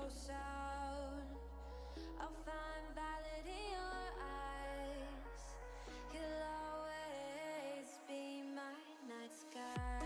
close out. I'll find valid in your eyes. You'll always be my night sky.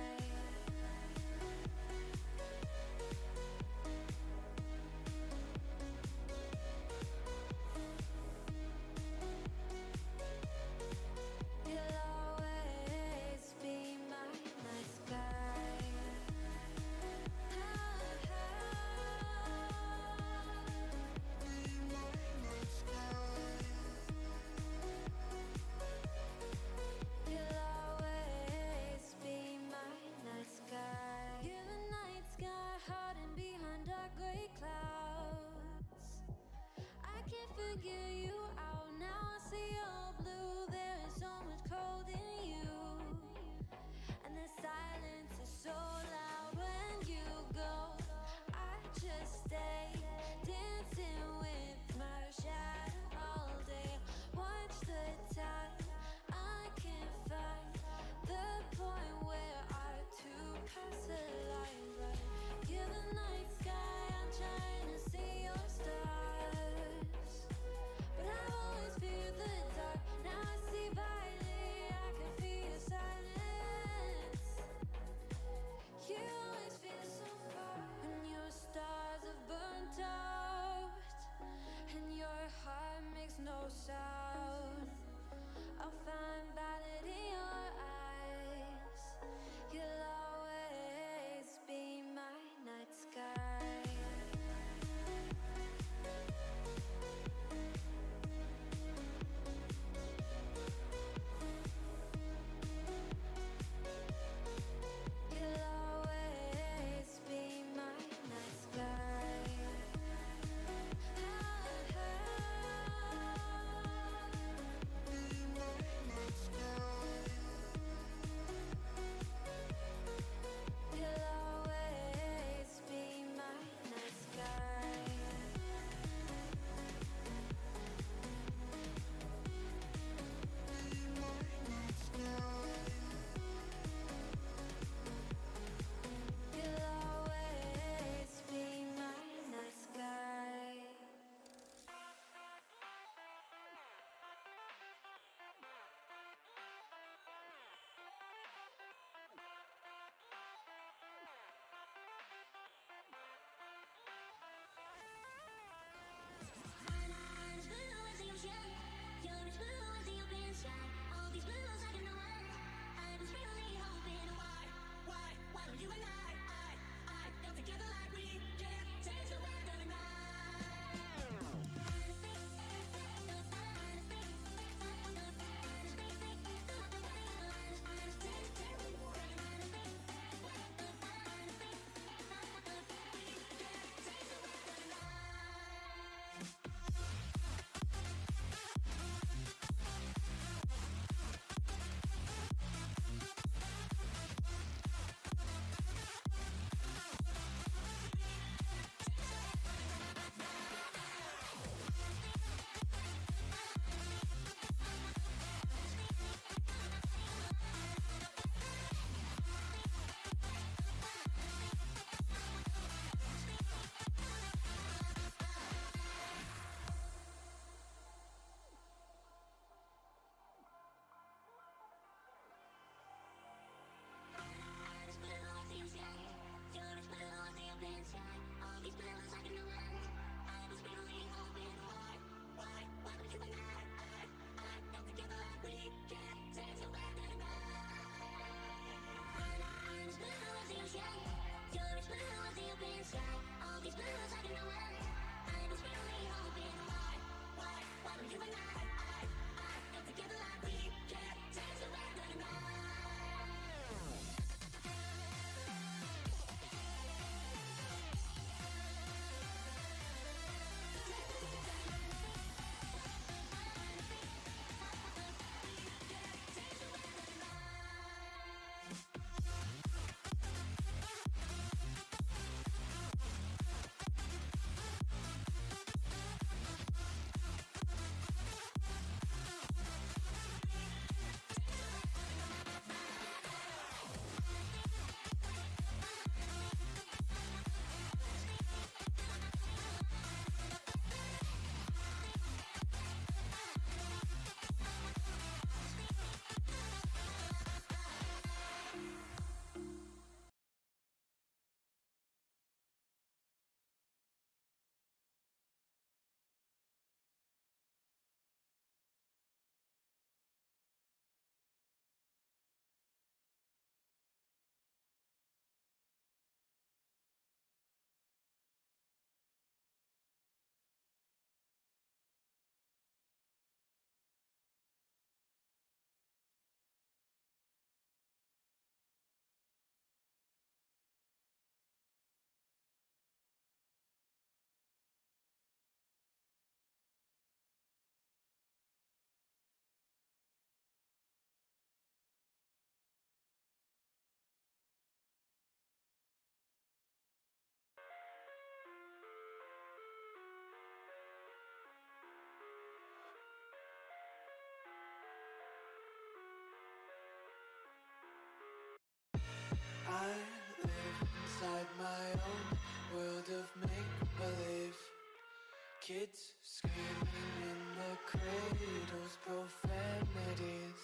Kids screaming in the cradles, profanities.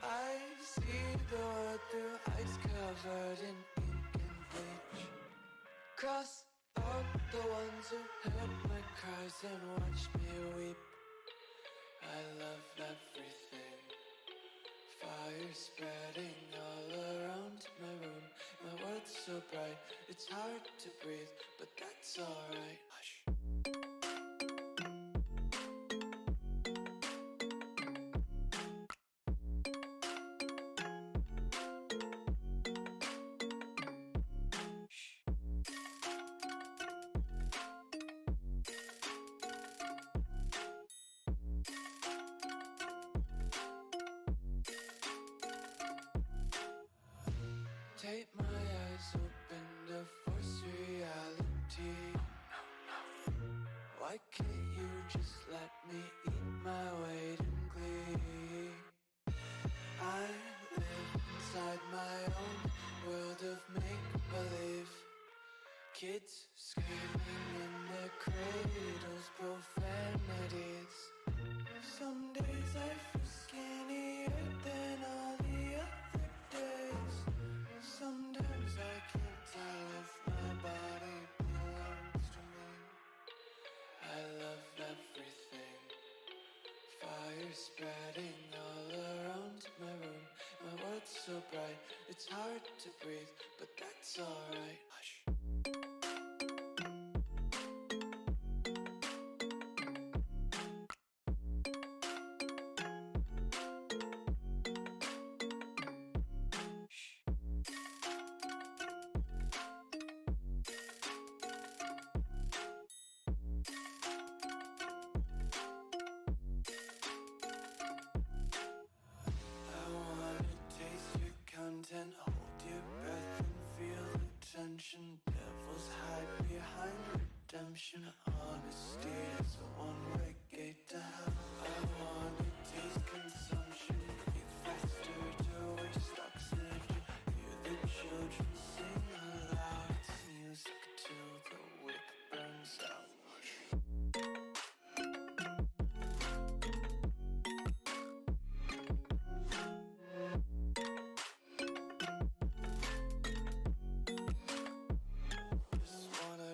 I see the world through ice covered in ink and bleach. Cross out the ones who heard my cries and watched me weep. I love everything. Fire spreading all around my room. My world's so bright, it's hard to breathe, but that's alright. Hush. Take my eyes open to force reality. Why can't you just let me eat my weight in glee? I live inside my own world of make-believe. Kids screaming in their cradles, profanities. Some days I feel skinnier than all the other days. Sometimes I can't tell if my body belongs to me. I love everything. Fire spreading all around my room. My world's so bright, it's hard to breathe, but that's alright. Hush. Content, hold your breath and feel the tension. Devils hide behind redemption. Honesty is a one-way gate to hell. I wanna taste consumption. Breathe faster to waste oxygen. Hear the children sing aloud. It's music till the wick burns out.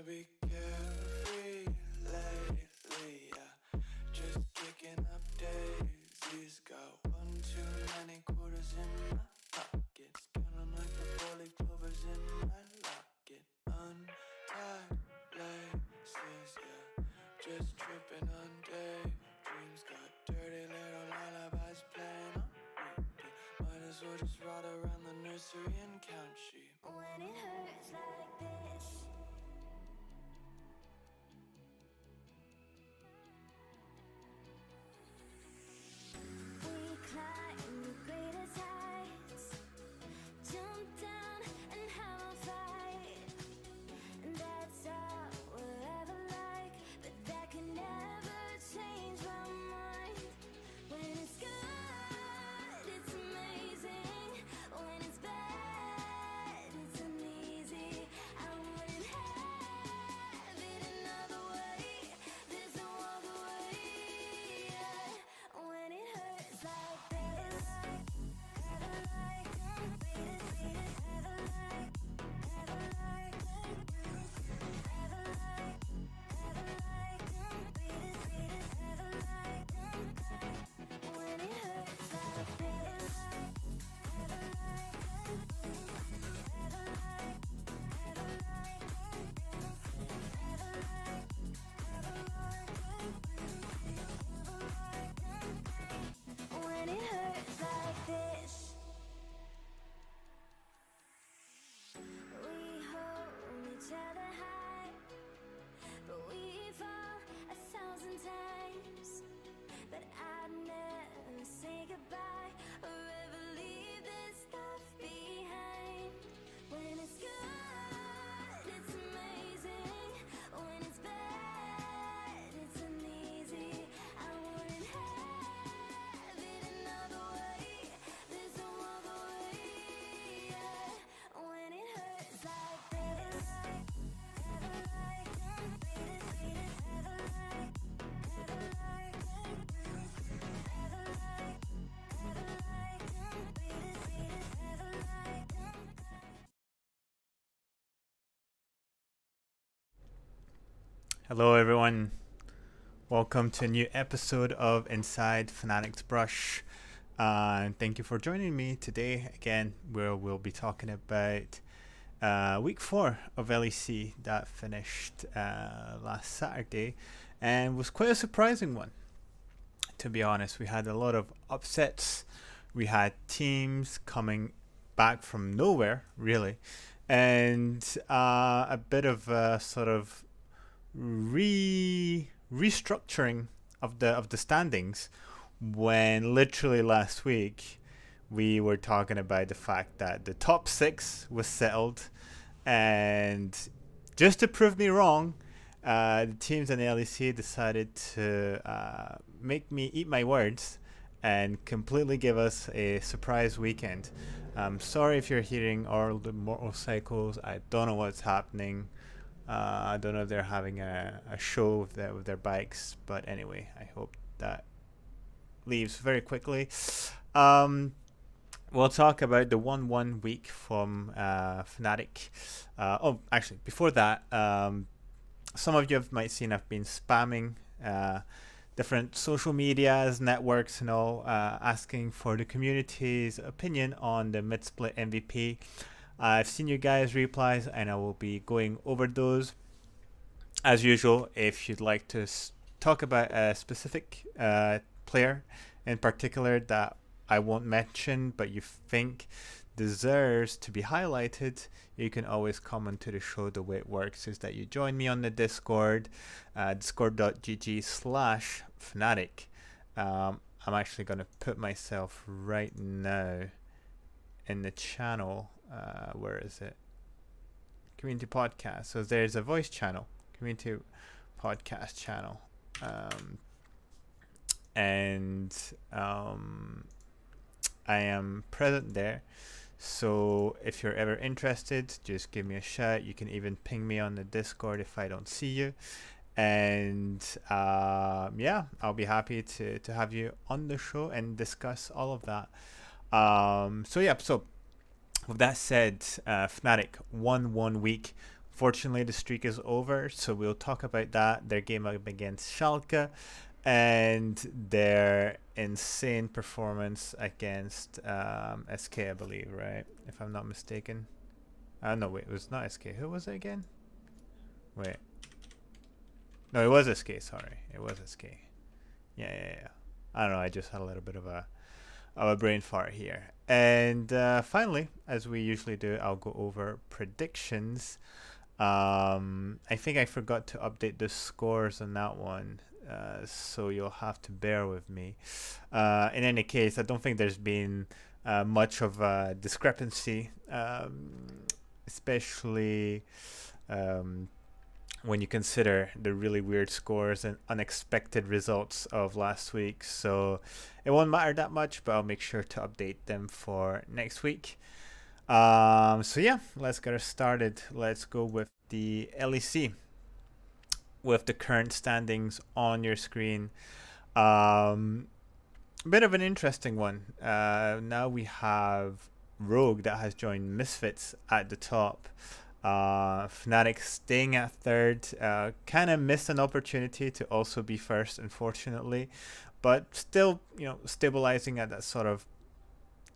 Be carefree lately, yeah. Just kicking up daisies. Got one too many quarters in my pockets. Counting like the four-leaf clovers in my locket. Untied laces, yeah. Just tripping on daydreams. Got dirty little lullabies playing on repeat. Might as well just ride around the nursery and count sheep. When it hurts like this, we climb the greatest heights, jump down and have a fight. And that's all we'll ever like, but that can never change my mind. When it's good, it's amazing. When it's bad, it's uneasy. I Hello, everyone. Welcome to a new episode of Inside Fnatic's Brush. And thank you for joining me today again, where we'll be talking about week 4 of LEC that finished last Saturday and was quite a surprising one, to be honest. We had a lot of upsets, we had teams coming back from nowhere, really, and a bit of a sort of restructuring of the standings when literally last week we were talking about the fact that the top 6 was settled, and just to prove me wrong, the teams in the LEC decided to make me eat my words and completely give us a surprise weekend. Sorry if you're hearing all the motorcycles. I don't know what's happening. I don't know if they're having a show with their bikes, but anyway, I hope that leaves very quickly. Um, we'll talk about the 1-1 week from Fnatic. Actually, before that, some of you might seen I've been spamming different social medias, networks, and all, asking for the community's opinion on the mid-split MVP. I've seen you guys' replies, and I will be going over those. As usual, if you'd like to talk about a specific player in particular that I won't mention but you think deserves to be highlighted, you can always comment to the show. The way it works is that you join me on the Discord, discord.gg/Fnatic. I'm actually going to put myself right now in the channel. Where is it? Community podcast. So there's a voice channel, community podcast channel, and I am present there. So if you're ever interested, just give me a shout. You can even ping me on the Discord if I don't see you. And yeah, I'll be happy to have you on the show and discuss all of that. So with that said, Fnatic won 1 week. Fortunately, the streak is over, so we'll talk about that. Their game up against Schalke and their insane performance against SK, I believe, right? If I'm not mistaken. No, wait, it was not SK. Who was it again? Wait. No, it was SK, sorry. It was SK. Yeah. I don't know, I just had a little bit of a brain fart here. And finally, as we usually do, I'll go over predictions. I think I forgot to update the scores on that one, so you'll have to bear with me. In any case, I don't think there's been much of a discrepancy, especially when you consider the really weird scores and unexpected results of last week. So it won't matter that much, but I'll make sure to update them for next week. So yeah, let's get started. Let's go with the LEC with the current standings on your screen. Bit of an interesting one. Now we have Rogue that has joined Misfits at the top. Fnatic staying at third. Kind of missed an opportunity to also be first, unfortunately, but still, stabilizing at that sort of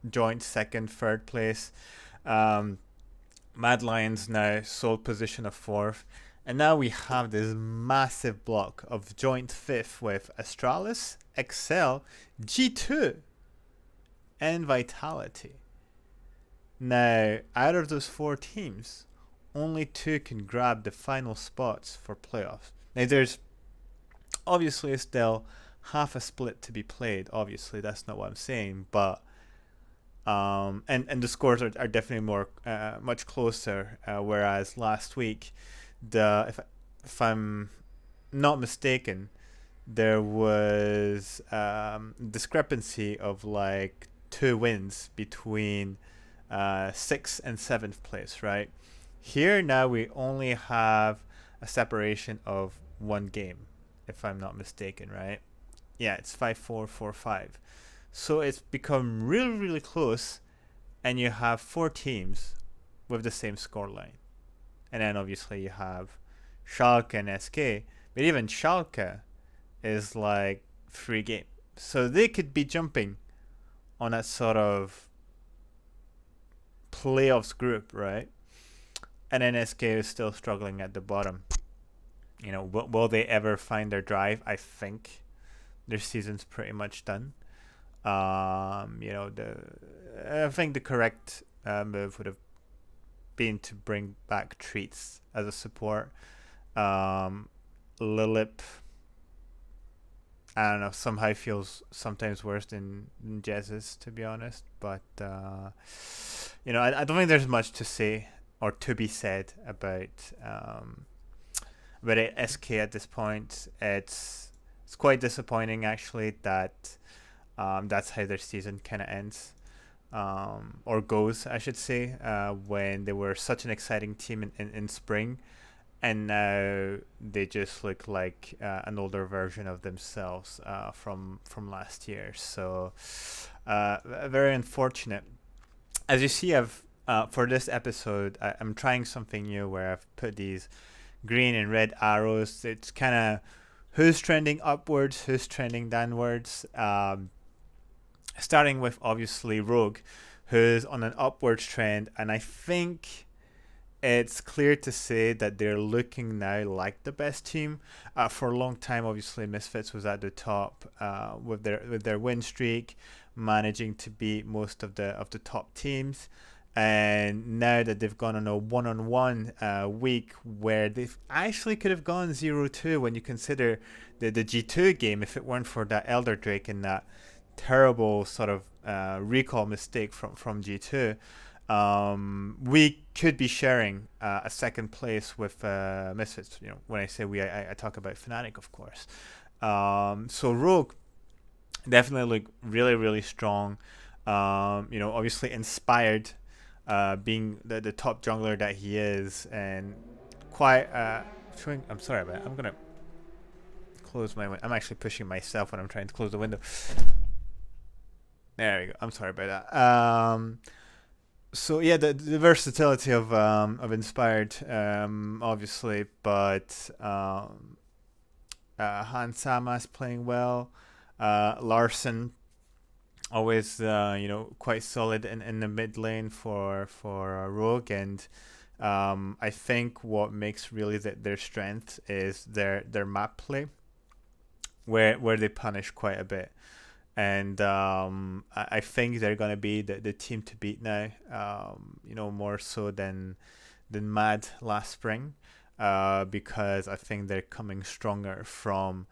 joint second, third place. Mad Lions now sole position of fourth, and now we have this massive block of joint fifth with Astralis, Excel, G2, and Vitality. Now, out of those 4 teams, only 2 can grab the final spots for playoffs. Now, there's obviously still half a split to be played. Obviously, that's not what I'm saying, but and the scores are definitely more much closer. Whereas last week, if I'm not mistaken, there was discrepancy of like 2 wins between 6th and 7th place, right? Here now we only have a separation of 1 game, if I'm not mistaken, right? Yeah, it's 5-4, 4-5. So it's become really, really close, and you have 4 teams with the same scoreline. And then obviously you have Schalke and SK But even Schalke is like 3 games. So they could be jumping on that sort of playoffs group, right? And then SK is still struggling at the bottom. Will they ever find their drive? I think their season's pretty much done. I think the correct move would have been to bring back Treats as a support. Lilip, I don't know, somehow feels sometimes worse than Jesus, to be honest. But I don't think there's much to say or to be said about SK at this point. It's quite disappointing actually that that's how their season kind of ends. Or goes, I should say, when they were such an exciting team in spring, and now they just look like an older version of themselves from last year. So very unfortunate. As you see, I've for this episode, I'm trying something new where I've put these green and red arrows. It's kind of who's trending upwards, who's trending downwards. Starting with obviously Rogue, who's on an upwards trend, and I think it's clear to say that they're looking now like the best team. For a long time, obviously, Misfits was at the top with their win streak, managing to beat most of the top teams. And now that they've gone on a one-on-one week where they actually could have gone 0-2 when you consider the G2 game, if it weren't for that Elder Drake and that terrible sort of recall mistake from G2, we could be sharing a second place with Misfits. When I say we, I talk about Fnatic, of course. So Rogue definitely look really, really strong. Obviously inspired, being the top jungler that he is, and quite. I'm sorry about it. I'm gonna close my window. I'm actually pushing myself when I'm trying to close the window. There we go. I'm sorry about that. So yeah, the versatility of Inspired, obviously, but Han Sama's playing well. Larson always quite solid in the mid lane for Rogue, and I think what makes really their strength is their map play, where they punish quite a bit. And I think they're gonna be the team to beat now. More so than Mad last spring, because I think they're coming stronger from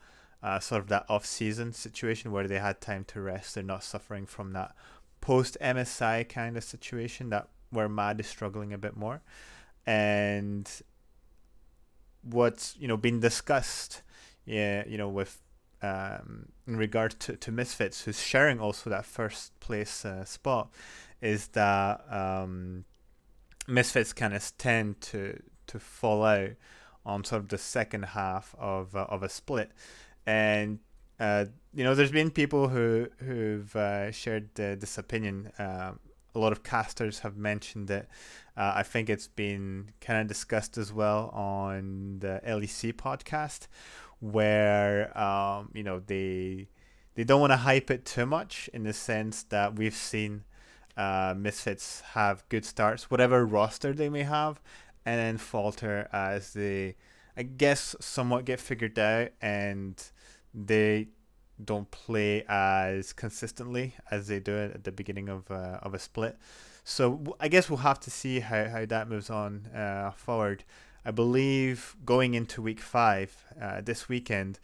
sort of that off-season situation where they had time to rest. They're not suffering from that post-MSI kind of situation that where Mad is struggling a bit more. And what's been discussed, with in regard to Misfits, who's sharing also that first place spot, is that Misfits kind of tend to fall out on sort of the second half of a split, and there's been people who've shared this opinion. A lot of casters have mentioned it. I think it's been kind of discussed as well on the LEC podcast, where they don't want to hype it too much, in the sense that we've seen Misfits have good starts, whatever roster they may have, and then falter as they, I guess, somewhat get figured out, and they don't play as consistently as they do at the beginning of a split. So I guess we'll have to see how that moves on forward. I believe going into week 5 this weekend,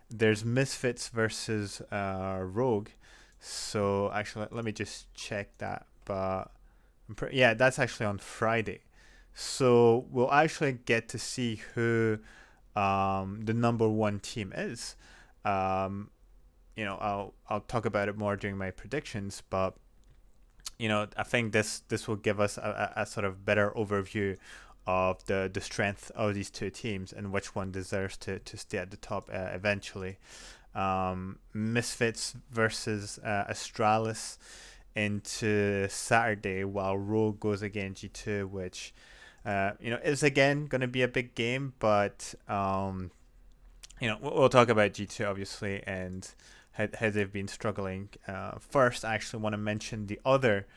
there's Misfits versus Rogue. So actually, let me just check that. But yeah, that's actually on Friday. So we'll actually get to see who the number 1 team is. I'll talk about it more during my predictions, but I think this will give us a sort of better overview of the strength of these two teams and which one deserves to stay at the top eventually. Misfits versus Astralis into Saturday, while Rogue goes against G2, which is again going to be a big game, but we'll talk about G2 obviously and how they've been struggling. First, I actually want to mention the other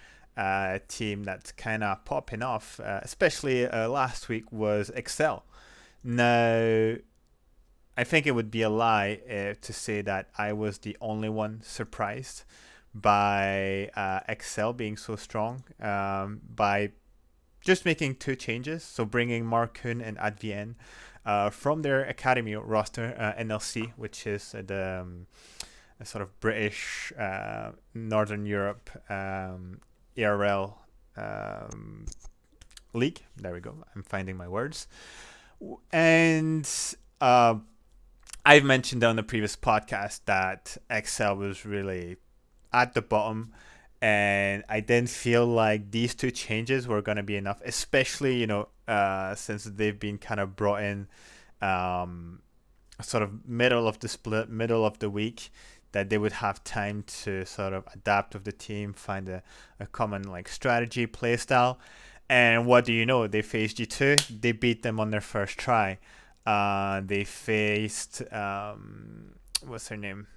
team that's kind of popping off, especially last week, was Excel. Now, I think it would be a lie to say that I was the only one surprised by Excel being so strong, by just making two changes. So bringing Mark Kuhn and Advien from their academy roster, NLC, which is the a sort of British Northern Europe ERL league. There we go. I'm finding my words. And I've mentioned on the previous podcast that Excel was really at the bottom, and I didn't feel like these two changes were going to be enough, especially since they've been kind of brought in sort of middle of the split, middle of the week, that they would have time to sort of adapt with the team, find a common like strategy, play style. And what do you know? They faced G2. They beat them on their first try. They faced what's her name,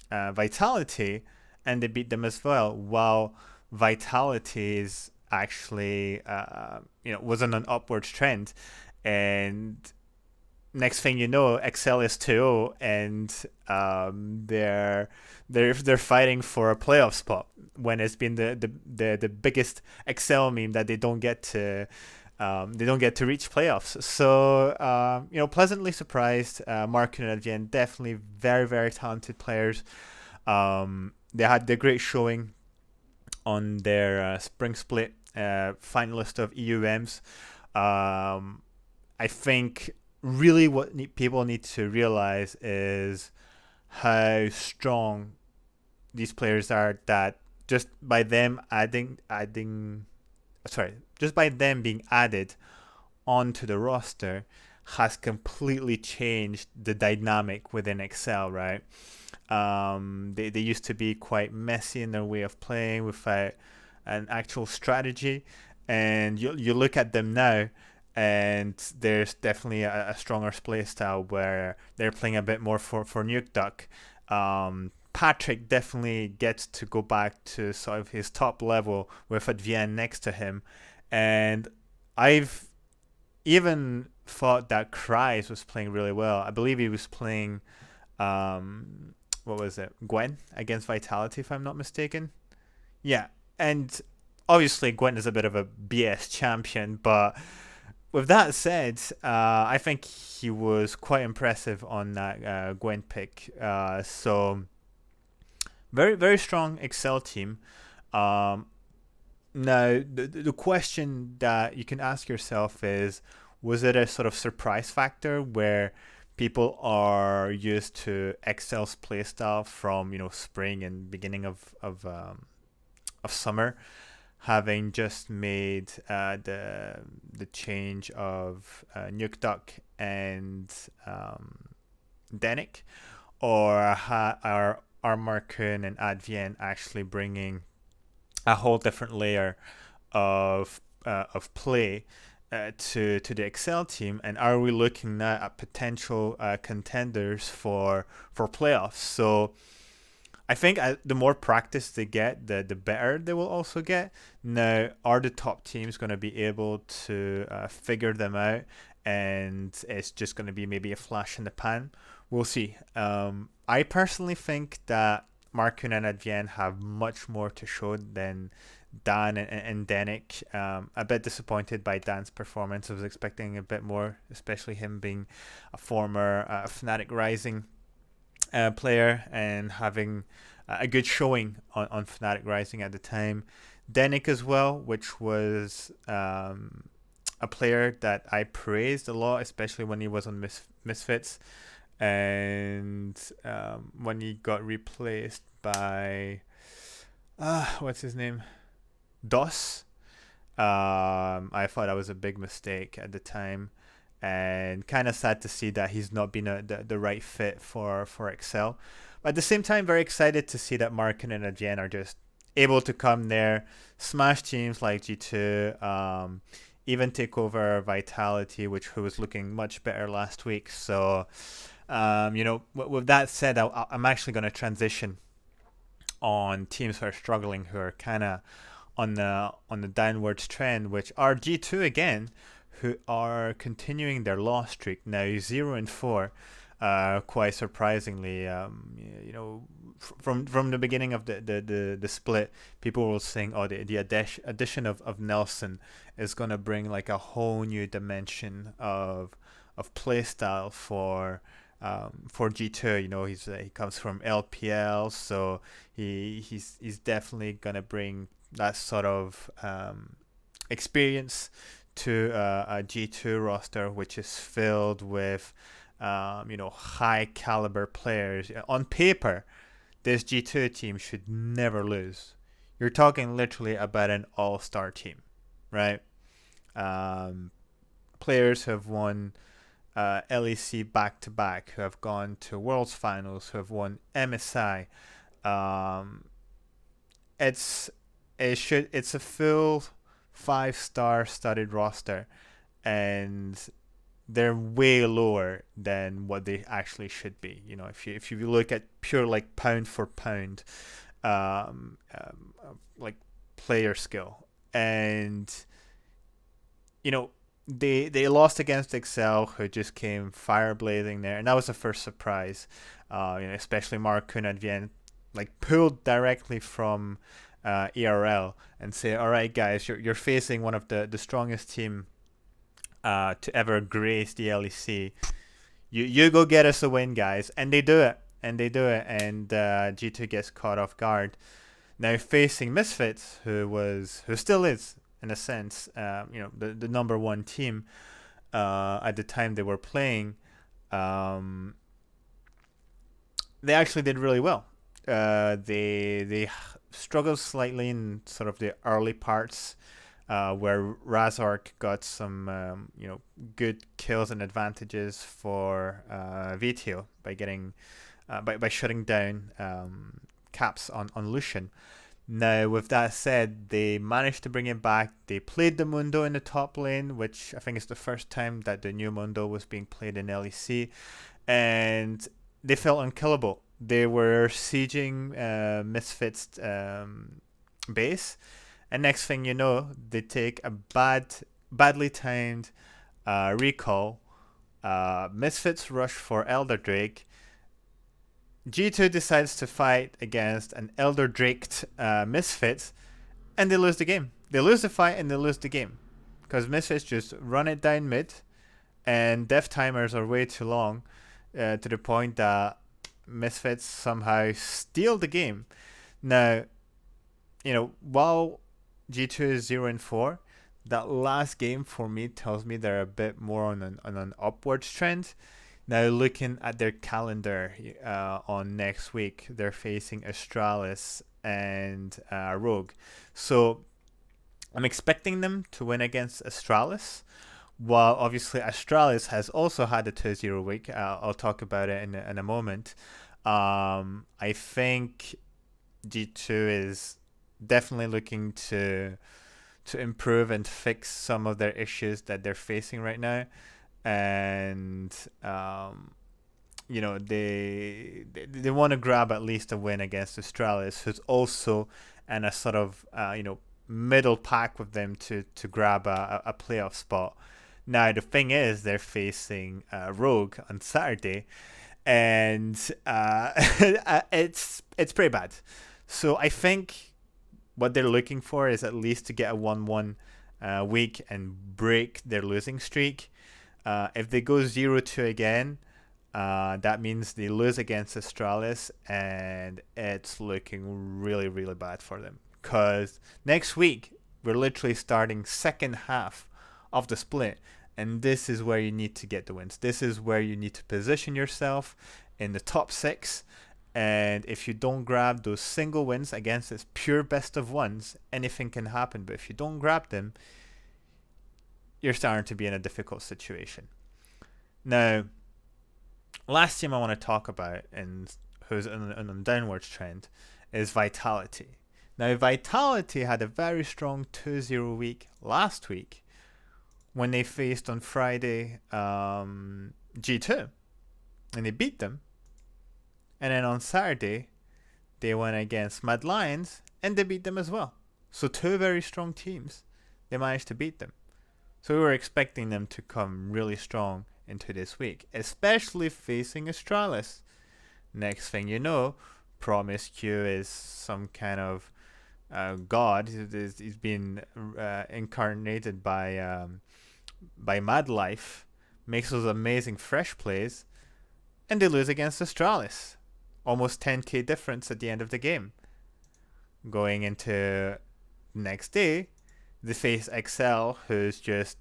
Vitality, and they beat them as well. While Vitality is actually was on an upward trend, and next thing you know, Excel is 2-0, and they're fighting for a playoff spot when it's been the biggest Excel meme that they don't get to reach playoffs. So pleasantly surprised. Mark and Adrian, definitely very, very talented players. They had the great showing on their spring split finalist of EUMs. I think really what people need to realize is how strong these players are, that just by them just by them being added onto the roster has completely changed the dynamic within Excel, right? They used to be quite messy in their way of playing without an actual strategy, and you look at them now, and there's definitely a stronger play style where they're playing a bit more for Nuke Duck. Patrick definitely gets to go back to sort of his top level with Advien next to him, and I've even thought that Kryze was playing really well. I believe he was playing what was it, Gwen against Vitality, if I'm not mistaken. Yeah, and obviously Gwen is a bit of a BS champion, but with that said, I think he was quite impressive on that Gwen pick. So very, very strong Excel team. Now, the question that you can ask yourself is, was it a sort of surprise factor where people are used to Excel's playstyle from spring and beginning of summer, having just made the change of Nuke Duck and Danik, or are Markun and Advien actually bringing a whole different layer of play to the Excel team, and are we looking now at potential contenders for playoffs? So I think the more practice they get, the better they will also get. Now, are the top teams going to be able to figure them out, and it's just going to be maybe a flash in the pan? We'll see. I personally think that Markun and Advien have much more to show than Dan and Danik. A bit disappointed by Dan's performance. I was expecting a bit more, especially him being a former Fnatic Rising player and having a good showing on Fnatic Rising at the time. Danik as well, which was a player that I praised a lot, especially when he was on Misfits, and when he got replaced by what's his name, DOS. I thought that was a big mistake at the time, and kind of sad to see that he's not been the right fit for Excel. But at the same time, very excited to see that Markin and Adrian are just able to come there, smash teams like G2, even take over Vitality, who was looking much better last week. So With that said, I'm actually going to transition on teams who are struggling, who are kind of on the downwards trend, which are G2 again, who are continuing their loss streak now 0-4. Quite surprisingly, from the beginning of the split, people were saying, "Oh, the addition of Nelson is gonna bring like a whole new dimension of play style for G2." He comes from LPL, so he's definitely gonna bring that sort of experience to a G2 roster, which is filled with high caliber players. On paper, this G2 team should never lose. You're talking literally about an all-star team, right? Players who have won LEC back-to-back, who have gone to Worlds Finals, who have won MSI. Um, it's a full 5-star studded roster, and they're way lower than what they actually should be. If you look at pure like pound for pound, like player skill, and they lost against Excel, who just came fire blazing there, and that was the first surprise. Especially Mark Kuhn at the end, like pulled directly from ERL and say, "All right, guys, you're facing one of the strongest team to ever grace the LEC. You go get us a win, guys," and they do it. And G2 gets caught off guard. Now facing Misfits, who still is in a sense, the number one team at the time they were playing. They actually did really well. They struggled slightly in sort of the early parts, where Razork got some good kills and advantages for VTO by getting by shutting down caps on Lucian. Now, with that said, they managed to bring him back. They played the Mundo in the top lane, which I think is the first time that the new Mundo was being played in LEC, and they felt unkillable. They were sieging Misfits base, and next thing you know, they take a badly timed recall. Misfits rush for Elder Drake. G2 decides to fight against an Elder Draked Misfits, and they lose the game. They lose the fight and they lose the game, because Misfits just run it down mid, and death timers are way too long, to the point that Misfits somehow steal the game. Now, while G2 is 0-4, that last game for me tells me they're a bit more on an upwards trend. Now, looking at their calendar on next week, they're facing Astralis and Rogue. So I'm expecting them to win against Astralis, while obviously Astralis has also had a 2-0 week. I'll talk about it in a moment. I think G2 is definitely looking to improve and fix some of their issues that they're facing right now. And they want to grab at least a win against Astralis, who's also in a sort of middle pack with them to grab a playoff spot. Now the thing is, they're facing Rogue on Saturday, and it's pretty bad. So I think what they're looking for is at least to get a 1-1 week and break their losing streak. If they go 0-2 again, that means they lose against Astralis, and it's looking really, really bad for them. Because next week, we're literally starting second half of the split, and this is where you need to get the wins. This is where you need to position yourself in the top 6, and if you don't grab those single wins against this pure best of ones, anything can happen. But if you don't grab them, you're starting to be in a difficult situation. Now, last team I want to talk about, and who's on a downwards trend, is Vitality. Now, Vitality had a very strong 2-0 week last week when they faced on Friday G2. and they beat them. And then on Saturday, they went against Mad Lions, and they beat them as well. So two very strong teams, they managed to beat them. So we were expecting them to come really strong into this week, especially facing Astralis. Next thing you know, Promise Q is some kind of god. He's been incarnated by Mad Life, makes those amazing fresh plays, and they lose against Astralis. Almost 10k difference at the end of the game. Going into next day, they face XL, who's just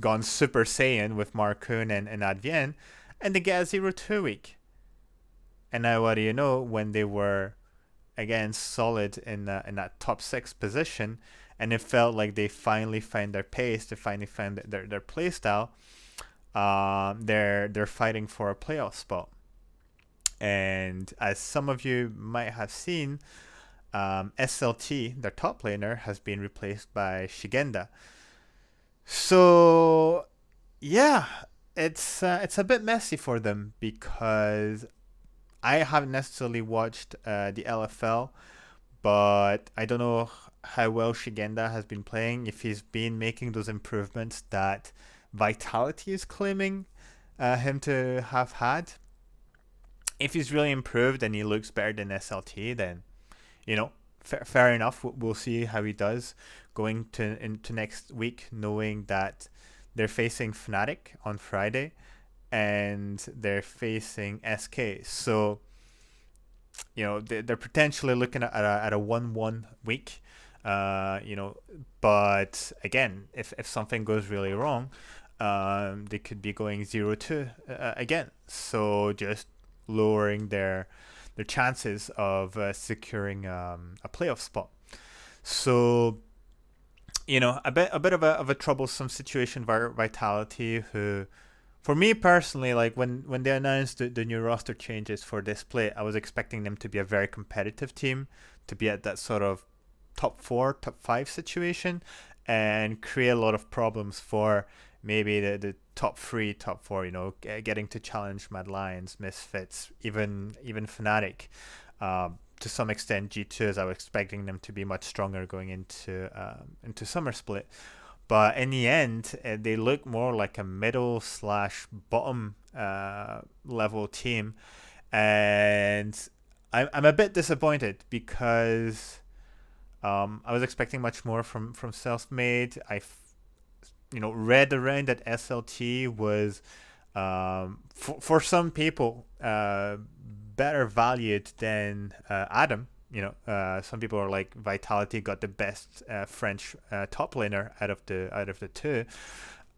gone Super Saiyan with Marcoon and Advien, and they get a 0-2 week. And now what do you know, when they were again solid in that top 6 position, and it felt like they finally found their pace, they finally found their play style, they're fighting for a playoff spot. And as some of you might have seen, SLT, their top laner, has been replaced by Shigenda. So yeah, it's a bit messy for them, because I haven't necessarily watched the LFL, but I don't know how well Shigenda has been playing, if he's been making those improvements that Vitality is claiming him to have had. If he's really improved and he looks better than SLT, then, fair enough. We'll see how he does going into next week, knowing that they're facing Fnatic on Friday and they're facing SK. So, they're potentially looking at a 1-1 week. But again, if something goes really wrong, they could be going 0-2 again. So just lowering their chances of securing a playoff spot. So, a bit of a troublesome situation for Vitality, who, for me personally, like when they announced the new roster changes for this play, I was expecting them to be a very competitive team, to be at that sort of top 4, top 5 situation, and create a lot of problems for maybe the top 3, top 4, getting to challenge Mad Lions, Misfits, even Fnatic. To some extent, G2, as I was expecting them to be much stronger going into Summer Split. But in the end, they look more like a middle/bottom level team. And I'm a bit disappointed, because I was expecting much more from Selfmade. I read around that SLT was, for some people, better valued than Adam. Some people are like, Vitality got the best French top laner out of the two,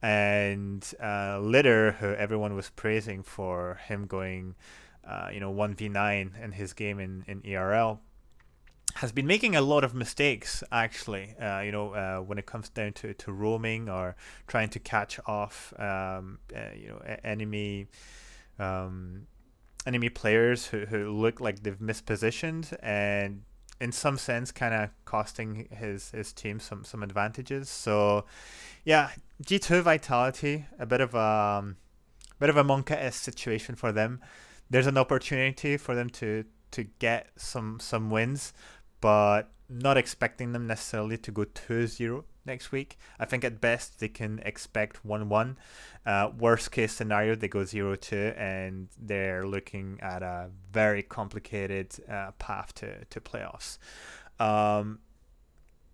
and Litter, who everyone was praising for him going 1v9 in his game in ERL, has been making a lot of mistakes, actually, when it comes down to roaming or trying to catch off enemy players who look like they've mispositioned, and in some sense kind of costing his team some advantages. So yeah, G2 Vitality, a bit of a Monka-esque situation for them. There's an opportunity for them to get some wins, but not expecting them necessarily to go 2-0 next week. I think at best they can expect 1-1. Worst case scenario, they go 0-2, and they're looking at a very complicated path to playoffs.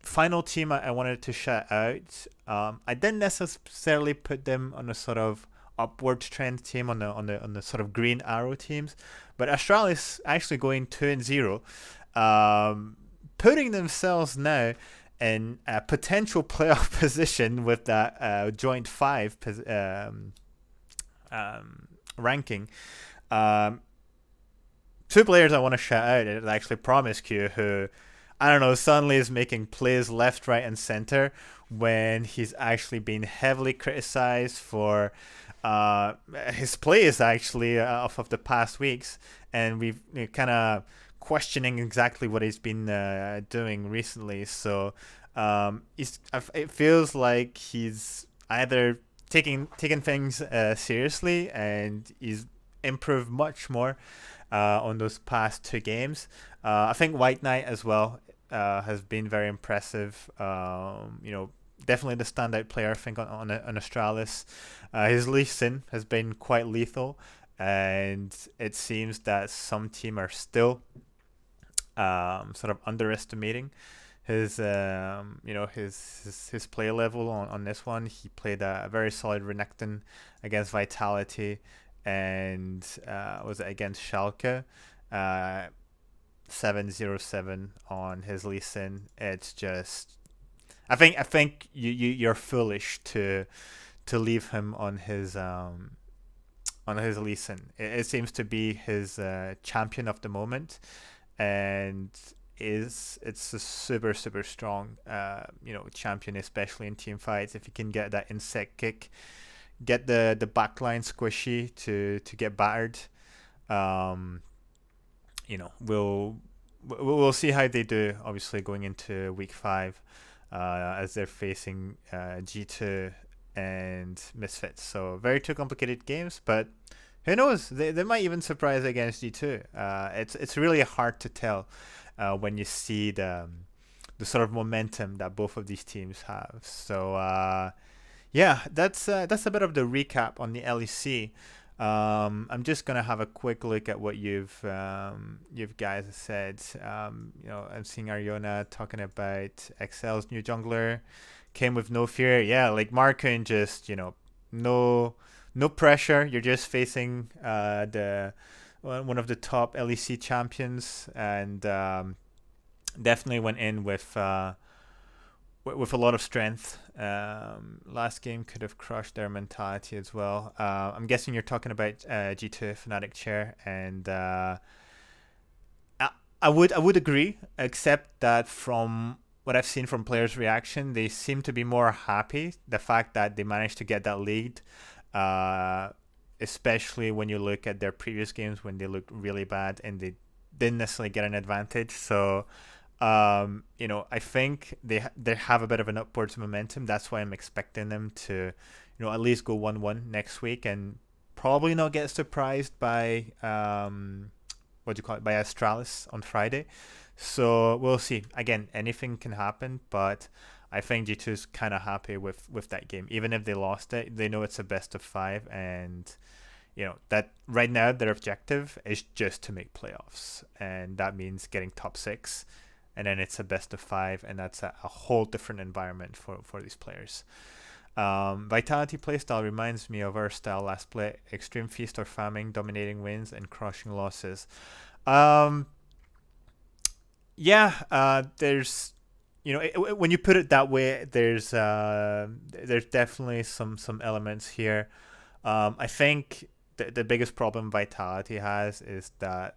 Final team I wanted to shout out. I didn't necessarily put them on a sort of upward trend team, on the sort of green arrow teams, but Astralis actually going 2-0. Putting themselves now in a potential playoff position with that joint 5 ranking. Two players I want to shout out is actually Promise Q, who, I don't know, suddenly is making plays left, right, and center, when he's actually been heavily criticized for his plays, actually, of the past weeks, and we've kind of questioning exactly what he's been doing recently. So it feels like he's either taking things seriously, and he's improved much more on those past two games. I think White Knight as well has been very impressive. Definitely the standout player, I think, on Astralis. His Lee Sin has been quite lethal, and it seems that some team are still sort of underestimating his play level on this one. He played a very solid Renekton against Vitality, and was it against Schalke? 707 on his Lee Sin. It's just, I think you're foolish to leave him on his Lee Sin. It seems to be his champion of the moment, and it's a super strong champion, especially in team fights. If you can get that insect kick, get the backline squishy to get battered. Um, we'll see how they do. Obviously, going into week 5, as they're facing G2 and Misfits. So very two complicated games, but who knows? They might even surprise against G2. It's really hard to tell when you see the sort of momentum that both of these teams have. So yeah, that's a bit of the recap on the LEC. I'm just gonna have a quick look at what you've guys said. I'm seeing Ariona talking about Excel's new jungler came with no fear. Yeah, like Markin, just no pressure. You're just facing the one of the top LEC champions, and definitely went in with a lot of strength. Last game could have crushed their mentality as well. I'm guessing you're talking about G2 Fnatic chair, and I would agree, except that from what I've seen from players' reaction, they seem to be more happy the fact that they managed to get that lead. Especially when you look at their previous games when they looked really bad and they didn't necessarily get an advantage. So I think they have a bit of an upwards momentum. That's why I'm expecting them to, at least go 1-1 next week and probably not get surprised by what do you call it, by Astralis on Friday. So we'll see. Again, anything can happen, but I think G2's kind of happy with that game. Even if they lost it, they know it's a best of 5, and that right now their objective is just to make playoffs, and that means getting top 6. And then it's a best of 5, and that's a whole different environment for these players. Vitality playstyle reminds me of our style last split: extreme feast or famine, dominating wins and crushing losses. There's when you put it that way, there's definitely some elements here. I think the biggest problem Vitality has is that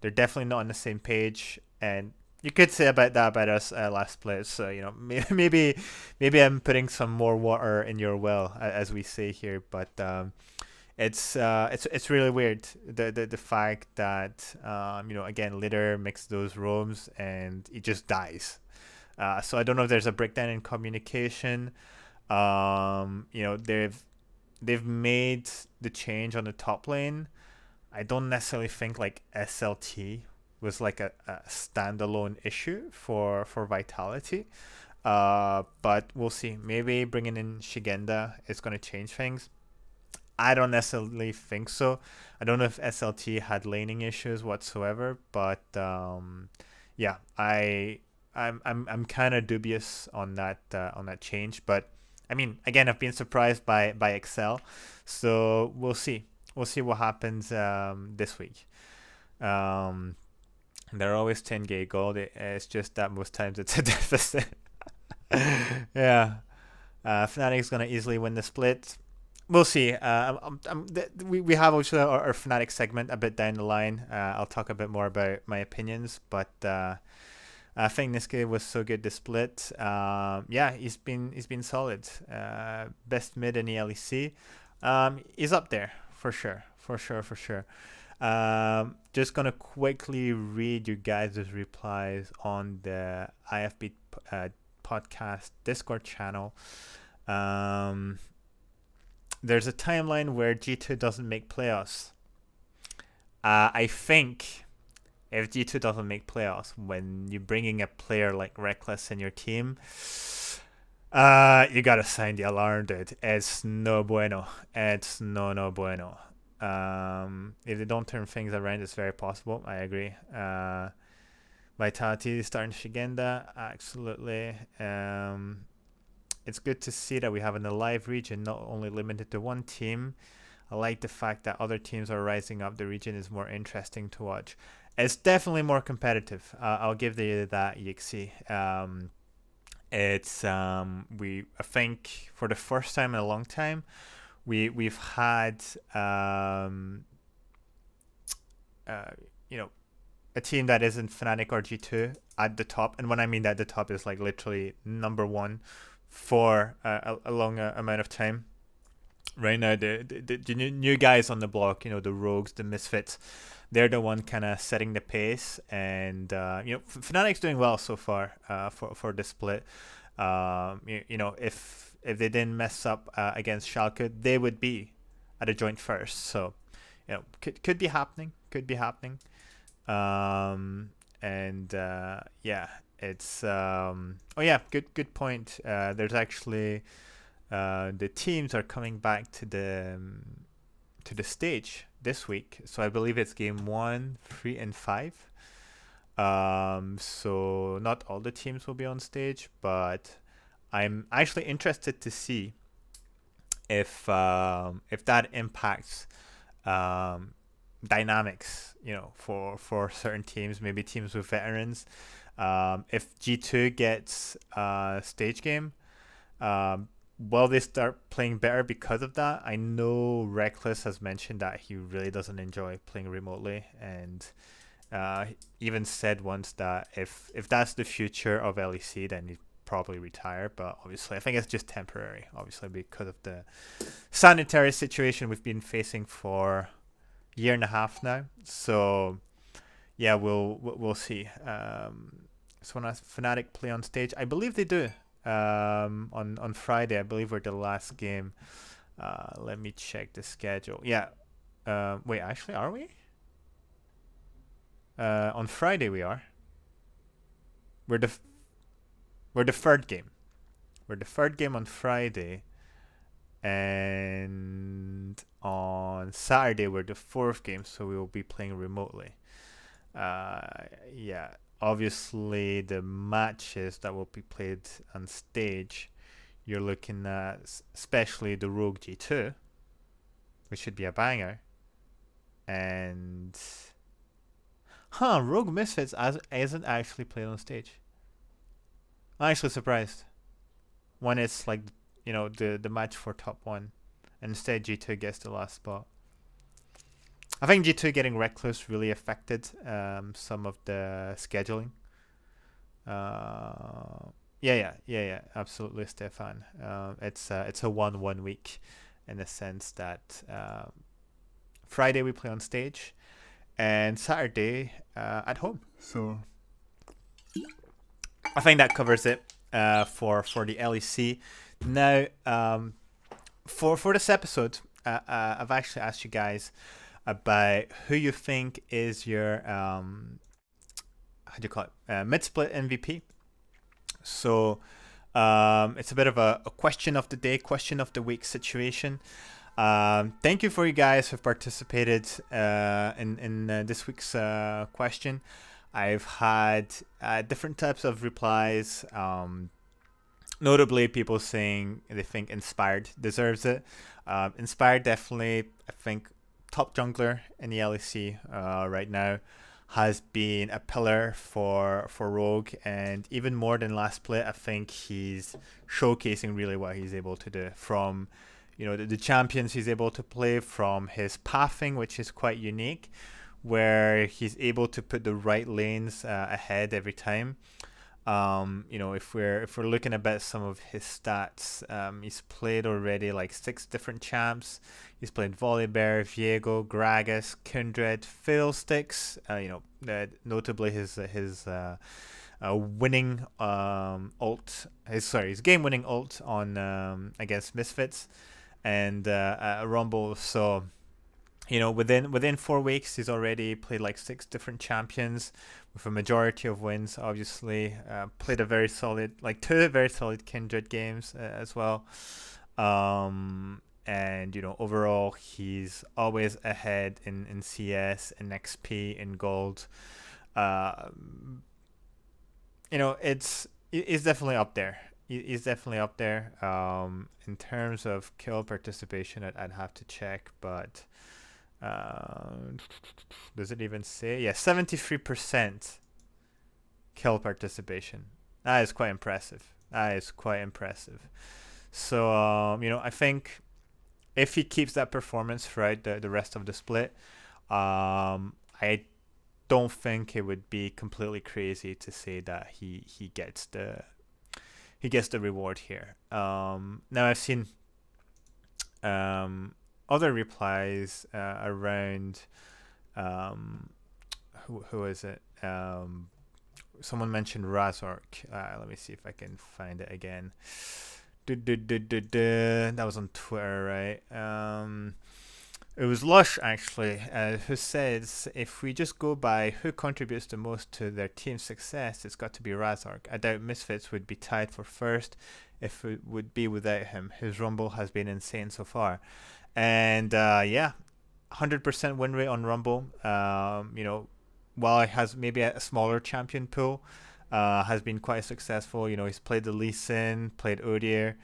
they're definitely not on the same page, and you could say about us last split. So maybe I'm putting some more water in your well, as we say here. But it's really weird, the fact that again, Litter makes those roams and he just dies. So I don't know if there's a breakdown in communication. They've made the change on the top lane. I don't necessarily think like SLT was like a standalone issue for Vitality. But we'll see. Maybe bringing in Shigenda is going to change things. I don't necessarily think so. I don't know if SLT had laning issues whatsoever, but yeah, I'm kind of dubious on that change. But I mean, again, I've been surprised by Excel, so we'll see. We'll see what happens this week. They're always 10k gold. It's just that most times it's a deficit. Yeah. Fnatic's gonna easily win the split. We'll see. We have also our Fnatic segment a bit down the line. I'll talk a bit more about my opinions, but I think Niske was so good this split. Yeah, he's been solid. Best mid in the LEC. He's up there for sure. Just gonna quickly read you guys' replies on the IFB podcast Discord channel. There's a timeline where G2 doesn't make playoffs. I think if G2 doesn't make playoffs, when you're bringing a player like Reckless in your team, you gotta sign the alarm, dude. It's no bueno. It's no bueno. If they don't turn things around, it's very possible. I agree. Vitality starting Shigenda, absolutely. It's good to see that we have an alive region, not only limited to one team. I like the fact that other teams are rising up. The region is more interesting to watch. It's definitely more competitive. I'll give that EXE. It's I think for the first time in a long time, we've had uh, you know a team that isn't Fnatic or G2 at the top, and when I mean that, the top is like literally number one for a long amount of time. Right now, the new guys on the block, the rogues, the misfits, they're the one kind of setting the pace, and Fnatic's doing well so far for the split. If they didn't mess up against Schalke, they would be at a joint first. So, could be happening. Could be happening. And yeah, it's oh yeah, good point. There's actually the teams are coming back to the stage this week. So I believe it's game 1, 3, and 5. So not all the teams will be on stage, but I'm actually interested to see if that impacts dynamics, for certain teams, maybe teams with veterans. If G2 gets stage game, will they start playing better because of that? I know Reckless has mentioned that he really doesn't enjoy playing remotely, and even said once that if that's the future of LEC, then he'd probably retire. But obviously, I think it's just temporary. Obviously, because of the sanitary situation we've been facing for a year and a half now. So yeah, we'll see. So when Fnatic play on stage, I believe they do. On Friday, I believe we're the last game. Let me check the schedule. Yeah. Wait, actually, are we? On Friday we are. We're the third game. We're the third game on Friday, and on Saturday we're the fourth game. So we will be playing remotely. Yeah. Obviously, the matches that will be played on stage, you're looking at especially the Rogue G2, which should be a banger, and Rogue Misfits isn't actually played on stage. I'm actually surprised when it's like the match for top one, and instead G2 gets the last spot. I think G2 getting Reckless really affected some of the scheduling. Yeah, absolutely, Stefan. It's a 1-1 week, in the sense that Friday we play on stage, and Saturday at home. So I think that covers it for the LEC. Now, for this episode, I've actually asked you guys about who you think is your how do you call it, mid-split MVP. So it's a bit of a question of the day, question of the week situation. Thank you for you guys who have participated in this week's question. I've had different types of replies. Notably, people saying they think Inspired deserves it. Inspired definitely, I think, top jungler in the LEC right now, has been a pillar for Rogue, and even more than last split, I think he's showcasing really what he's able to do from the champions he's able to play, from his pathing, which is quite unique, where he's able to put the right lanes ahead every time. If we're looking at some of his stats, he's played already like 6 different champs. He's played Volibear, Viego, Gragas, Kindred, Fiddlesticks. Notably his winning ult. His game-winning ult on against Misfits and Rumble. So within 4 weeks, he's already played like 6 different champions with a majority of wins. Obviously, played a very solid, like two very solid Kindred games as well. And overall, he's always ahead in CS, in XP, in gold. Uh, it's definitely up there. He's definitely up there. In terms of kill participation, I'd have to check, but does it even say? Yeah, 73% kill participation. That is quite impressive. That is quite impressive. So, I think if he keeps that performance throughout the rest of the split, I don't think it would be completely crazy to say that he gets the reward here. Now I've seen other replies around who is it? Someone mentioned Razork. Let me see if I can find it again. That was on Twitter, right? It was Lush actually, who says if we just go by who contributes the most to their team's success, it's got to be Razork. I doubt Misfits would be tied for first if it would be without him. His Rumble has been insane so far, and yeah, 100% win rate on Rumble. While it has maybe a smaller champion pool, has been quite successful. He's played the Lee Sin, played Odir.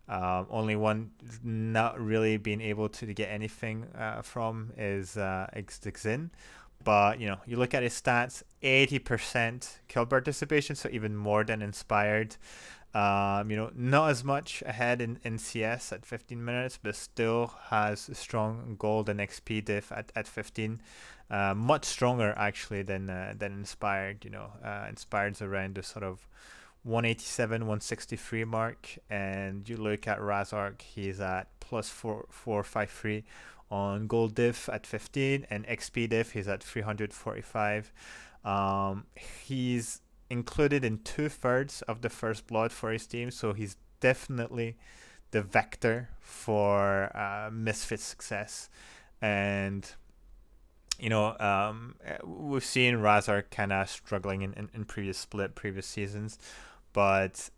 Only one not really being able to get anything from is Xin. But you look at his stats, 80% kill participation, so even more than Inspired. Not as much ahead in CS at 15 minutes, but still has strong gold and XP diff at 15. Much stronger actually than Inspired. Inspired's around the sort of 187, 163 mark, and you look at Razork, he's at plus 453 on gold diff at 15, and XP diff he's at 345. He's included in 2/3 of the first blood for his team, so he's definitely the vector for Misfit success. And we've seen Razork kind of struggling in previous seasons, but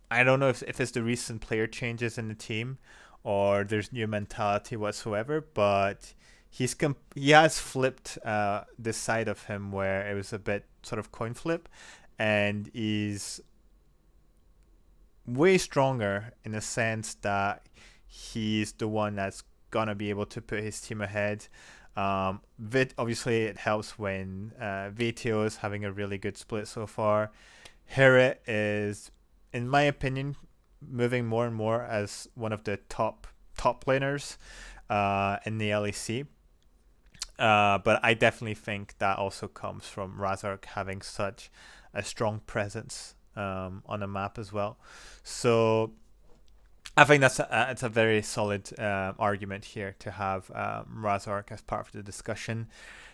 I don't know if it's the recent player changes in the team or there's new mentality whatsoever, but he has flipped this side of him where it was a bit sort of coin flip, and he's way stronger in the sense that he's the one that's gonna be able to put his team ahead. Obviously it helps when VTO is having a really good split so far. Herrit is, in my opinion, moving more and more as one of the top laners in the LEC. But I definitely think that also comes from Razork having such a strong presence on the map as well. So I think it's a very solid argument here to have Razork as part of the discussion.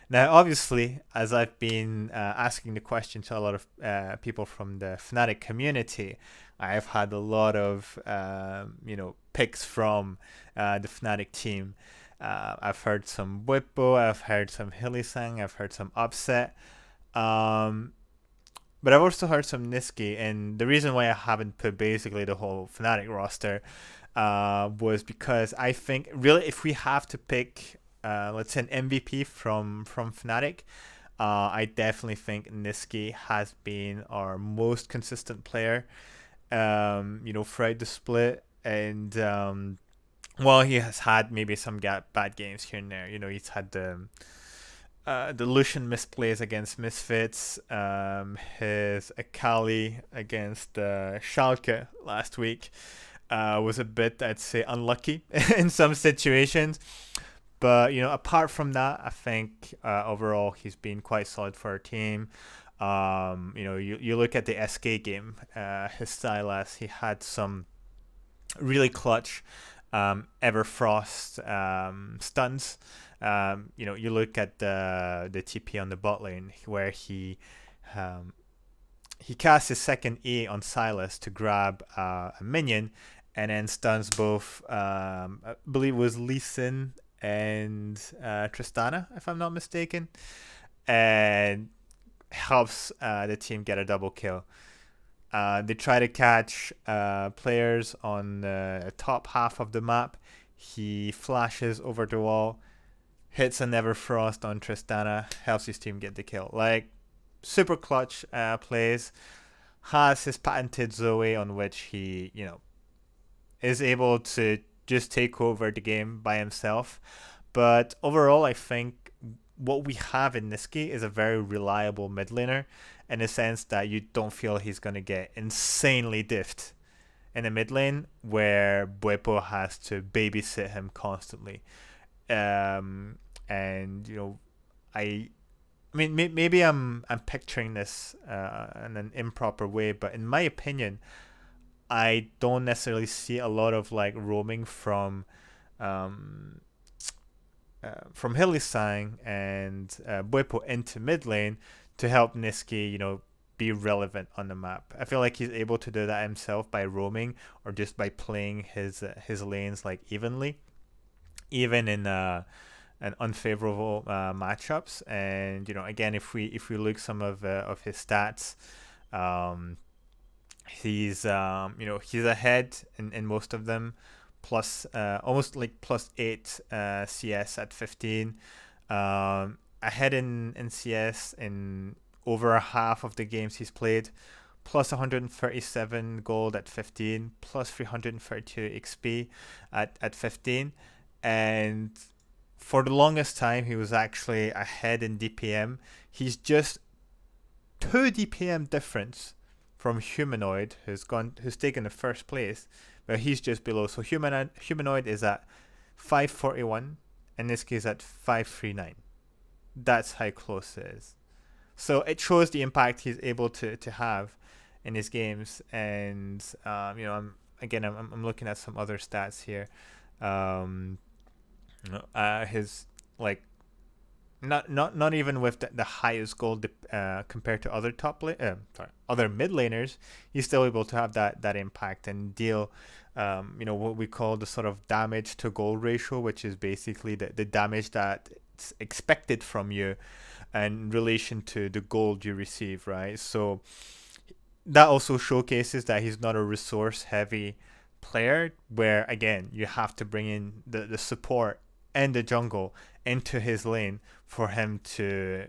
Now, obviously, as I've been asking the question to a lot of people from the Fnatic community, I've had a lot of picks from the Fnatic team. I've heard some Whippo, I've heard some Hillisang, I've heard some Upset. But I've also heard some Niski, and the reason why I haven't put basically the whole Fnatic roster was because I think really if we have to pick, let's say an MVP from Fnatic, I definitely think Niski has been our most consistent player, throughout the split, and while he has had maybe some bad games here and there, he's had the Lucian misplays against Misfits, his Akali against Schalke last week was a bit, I'd say, unlucky in some situations. But, apart from that, I think overall he's been quite solid for our team. You look at the SK game, his Sylas, he had some really clutch Everfrost stuns. You look at the TP on the bot lane where he casts his second E on Sylas to grab a minion, and then stuns both. I believe it was Lee Sin and Tristana, if I'm not mistaken, and helps the team get a double kill. They try to catch players on the top half of the map. He flashes over the wall, hits a Never Frost on Tristana, helps his team get the kill. Like, super clutch plays. Has his patented Zoe on which he, is able to just take over the game by himself. But overall, I think what we have in Niski is a very reliable mid laner in the sense that you don't feel he's going to get insanely diffed in the mid lane where Buepo has to babysit him constantly. And I mean, maybe I'm picturing this in an improper way, but in my opinion, I don't necessarily see a lot of like roaming um, from Hylissang and Buepo into mid lane to help Niski, be relevant on the map. I feel like he's able to do that himself by roaming or just by playing his lanes like evenly, even in and unfavorable matchups. And again, if we look some of his stats, um, he's ahead in most of them, plus almost like +8 CS at 15, ahead in CS in over half of the games he's played, plus 137 gold at 15, plus 332 XP at 15, and for the longest time he was actually ahead in DPM. He's just 2 DPM difference from Humanoid, who's taken the first place, but he's just below. So Humanoid is at 541, in this case at 539. That's how close it is. So it shows the impact he's able to have in his games. And I'm looking at some other stats here. His like not even with the highest goal compared to other other mid laners, he's still able to have that impact and deal what we call the sort of damage to goal ratio, which is basically the damage that's expected from you in relation to the gold you receive, right? So that also showcases that he's not a resource heavy player where again you have to bring in the support and the jungle into his lane for him to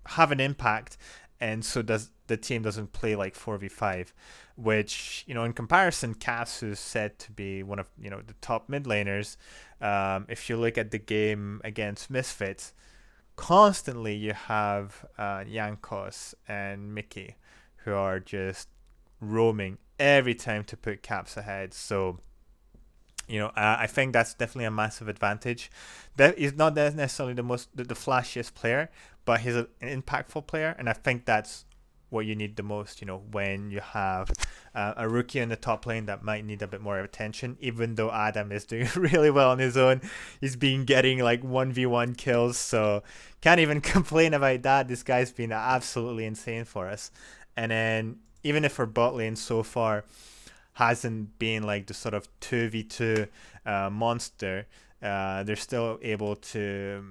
have an impact, and so does the team doesn't play like 4v5, which in comparison Cass is said to be one of the top mid laners. If you look at the game against Misfits, constantly you have Yankos and Mickey who are just roaming every time to put Caps ahead. So I think that's definitely a massive advantage. That is not necessarily the flashiest player, but he's an impactful player, and I think that's what you need the most. When you have a rookie in the top lane that might need a bit more attention. Even though Adam is doing really well on his own, he's been getting like 1v1 kills, so can't even complain about that. This guy's been absolutely insane for us. And then even if our bot lane so far hasn't been like the sort of 2v2 monster, they're still able to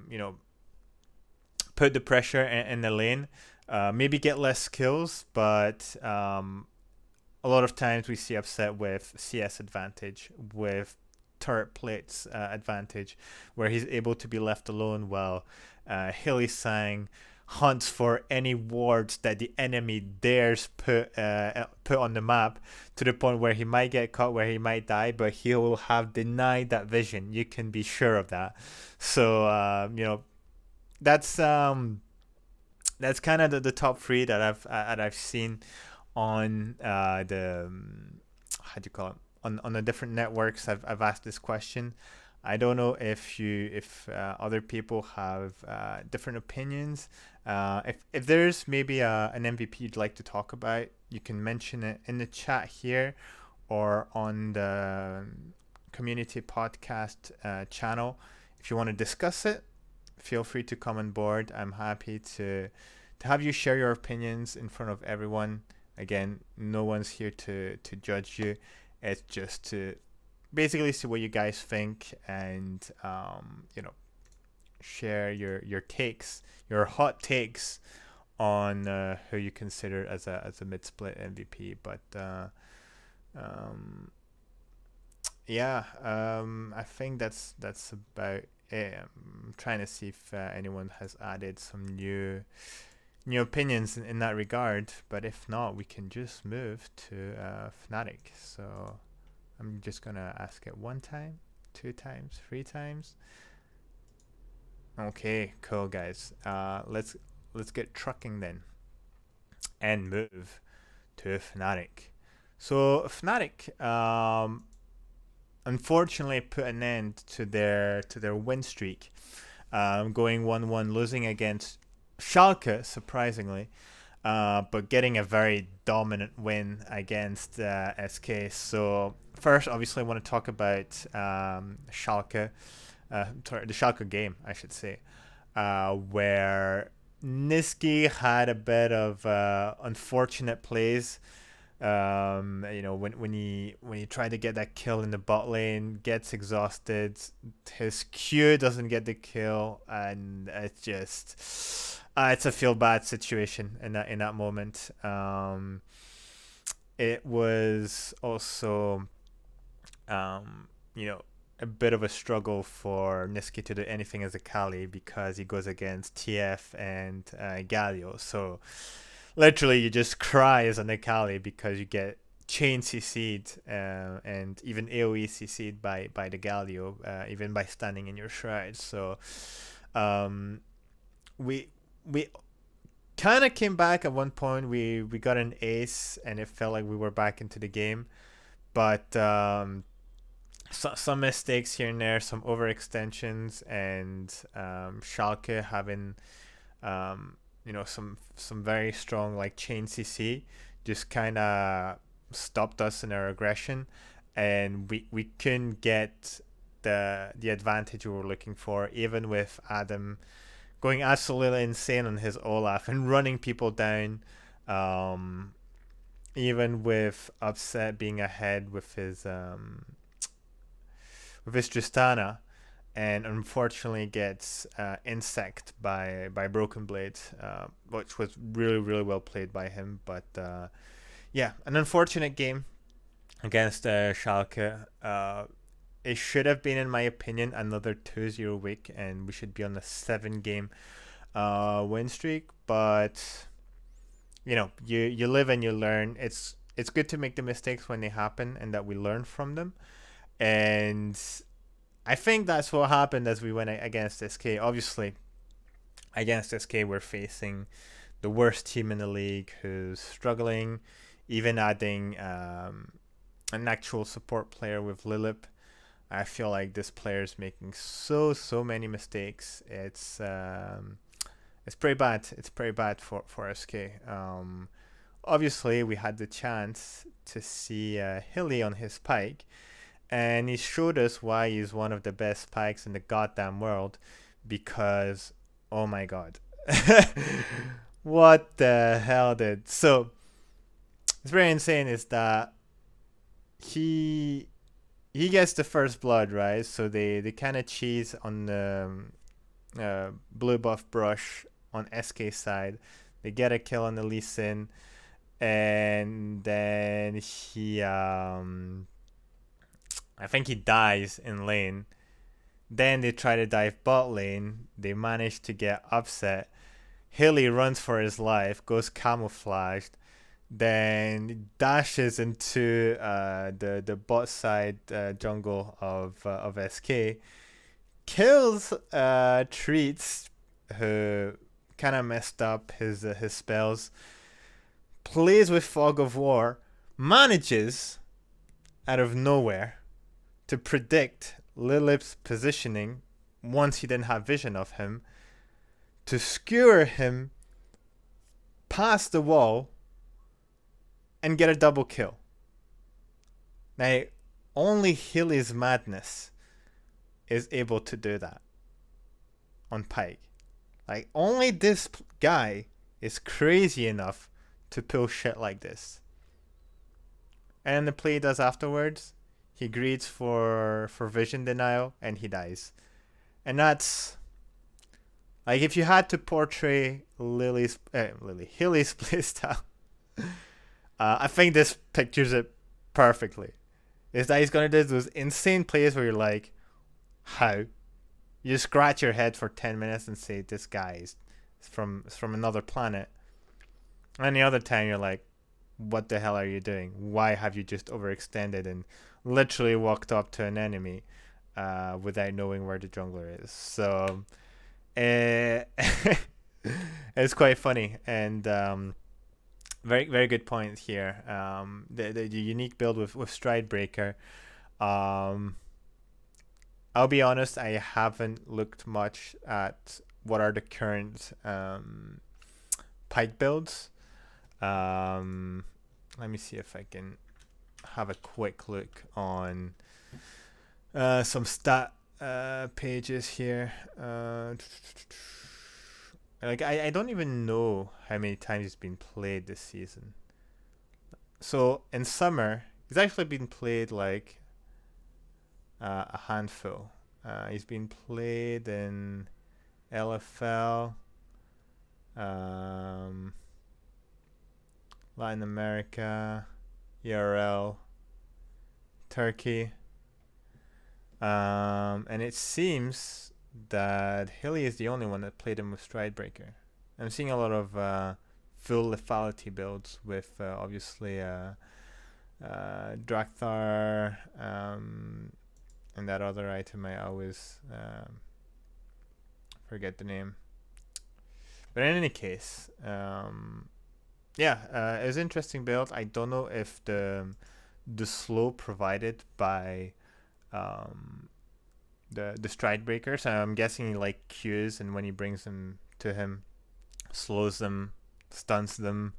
put the pressure in the lane, maybe get less kills, but a lot of times we see upset with CS advantage, with turret plates advantage, where he's able to be left alone while Hylissang hunts for any wards that the enemy dares put on the map, to the point where he might get caught, where he might die, but he will have denied that vision. You can be sure of that. So that's kind of the top three that I've seen on the how do you call it, on the different networks. I've asked this question. I don't know if other people have different opinions. If there's maybe an MVP you'd like to talk about, you can mention it in the chat here or on the community podcast channel. If you want to discuss it, feel free to come on board. I'm happy to have you share your opinions in front of everyone. Again, no one's here to judge you. It's just to basically see what you guys think, and share your takes, your hot takes on who you consider as a mid split MVP. But um, yeah, I think that's about it. I'm trying to see if anyone has added some new opinions in that regard. But if not, we can just move to Fnatic. So I'm just gonna ask it one time, two times, three times. Okay, cool, guys. Let's get trucking then, and move to Fnatic. So Fnatic, unfortunately, put an end to their win streak, going 1-1, losing against Schalke, surprisingly, but getting a very dominant win against SK. So first, obviously, I want to talk about Schalke, the Schalke game, I should say, where Niski had a bit of unfortunate plays. When he tried to get that kill in the bot lane, gets exhausted, his Q doesn't get the kill, and it's a feel bad situation in that moment. It was also a bit of a struggle for Niski to do anything as a Kali, because he goes against TF and Galio. So literally you just cry as a Nikali because you get chain CC'd and even AoE CC'd by the Galio, even by standing in your shrine. So we kind of came back at one point. We got an ace and it felt like we were back into the game, but some mistakes here and there, some overextensions, and Schalke having some very strong like chain CC just kind of stopped us in our aggression, and we couldn't get the advantage we were looking for, even with Adam going absolutely insane on his Olaf and running people down, even with Upset being ahead with his Tristana, and unfortunately gets insect by Broken Blade, which was really, really well played by him. But yeah, an unfortunate game against Schalke. It should have been, in my opinion, another 2-0 week, and we should be on a 7-game win streak. But you live and you learn. It's good to make the mistakes when they happen, and that we learn from them. And I think that's what happened as we went against SK. Obviously, against SK, we're facing the worst team in the league, who's struggling, even adding an actual support player with Lilip. I feel like this player is making so many mistakes. It's pretty bad. It's pretty bad for SK. Obviously, we had the chance to see Hilly on his pike, and he showed us why he's one of the best pikes in the goddamn world, because, oh my god. What the hell, dude? So, it's very insane is that he gets the first blood, right? So they kind of cheese on the blue buff brush on SK side. They get a kill on the Lee Sin, and then he I think he dies in lane. Then they try to dive bot lane. They manage to get upset. Hilly runs for his life, goes camouflaged, then dashes into the bot side jungle of SK, kills Treats, who kind of messed up his spells, plays with Fog of War, manages out of nowhere to predict Lilip's positioning once he didn't have vision of him, to skewer him past the wall and get a double kill. Now, only Hilly's madness is able to do that on Pike. Like, only this guy is crazy enough to pull shit like this. And the play he does afterwards, he greets for vision denial, and he dies. And that's like if you had to portray Hilly's playstyle, I think this pictures it perfectly. Is that he's gonna do those insane plays where you're like, how? You scratch your head for 10 minutes and say this guy is from another planet. And the other time you're like, what the hell are you doing? Why have you just overextended and literally walked up to an enemy without knowing where the jungler is? So it's quite funny, and very very good point here. The unique build with Stridebreaker. I'll be honest, I haven't looked much at what are the current Pike builds. Let me see if I can have a quick look on some stat pages here. Like I don't even know how many times it's been played this season. So in summer, it's actually been played like a handful. He's been played in LFL, Latin America, ERL, Turkey, and it seems that Hilly is the only one that played him with Stridebreaker. I'm seeing a lot of full lethality builds with obviously Drakthar, and that other item I always forget the name. But in any case, yeah, it was an interesting build. I don't know if the slow provided by the Stridebreaker, so I'm guessing he like Qs, and when he brings them to him, slows them, stuns them.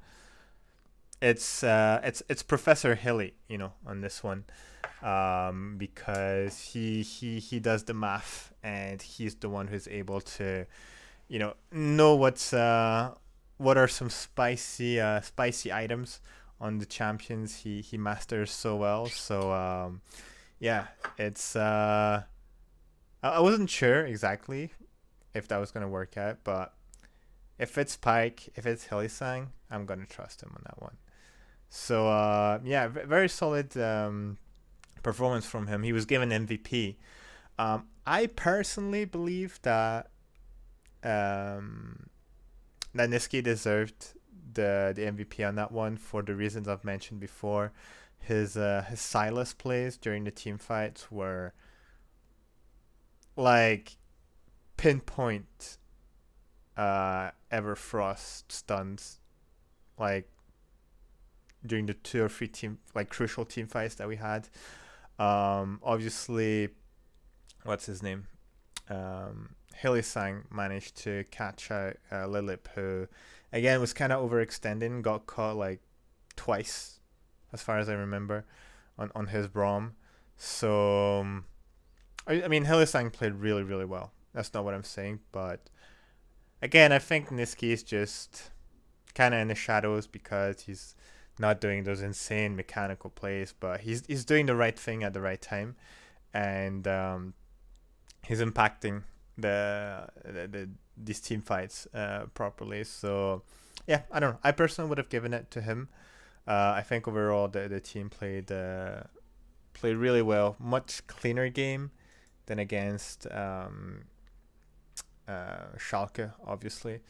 It's Professor Hilly, on this one, because he does the math, and he's the one who's able to, know what are some spicy items on the champions he masters so well. So yeah, it's I wasn't sure exactly if that was gonna work out, but if it's Pike, if it's Hillisang, I'm gonna trust him on that one. So yeah, very solid performance from him. He was given MVP. I personally believe that Niski deserved the MVP on that one for the reasons I've mentioned before. His Silas plays during the team fights were like pinpoint Everfrost stuns, like during the 2 or 3 crucial team fights that we had. Obviously, what's his name? Hillisang managed to catch out Lilip, who again was kind of overextending, got caught like twice, as far as I remember, on his Braum. So I mean, Hillisang played really really well. That's not what I'm saying, but again, I think Niski is just kind of in the shadows because he's not doing those insane mechanical plays, but he's doing the right thing at the right time, and he's impacting these team fights properly. So yeah, I don't know. I personally would have given it to him. I think overall the team played really well. Much cleaner game than against Schalke, obviously.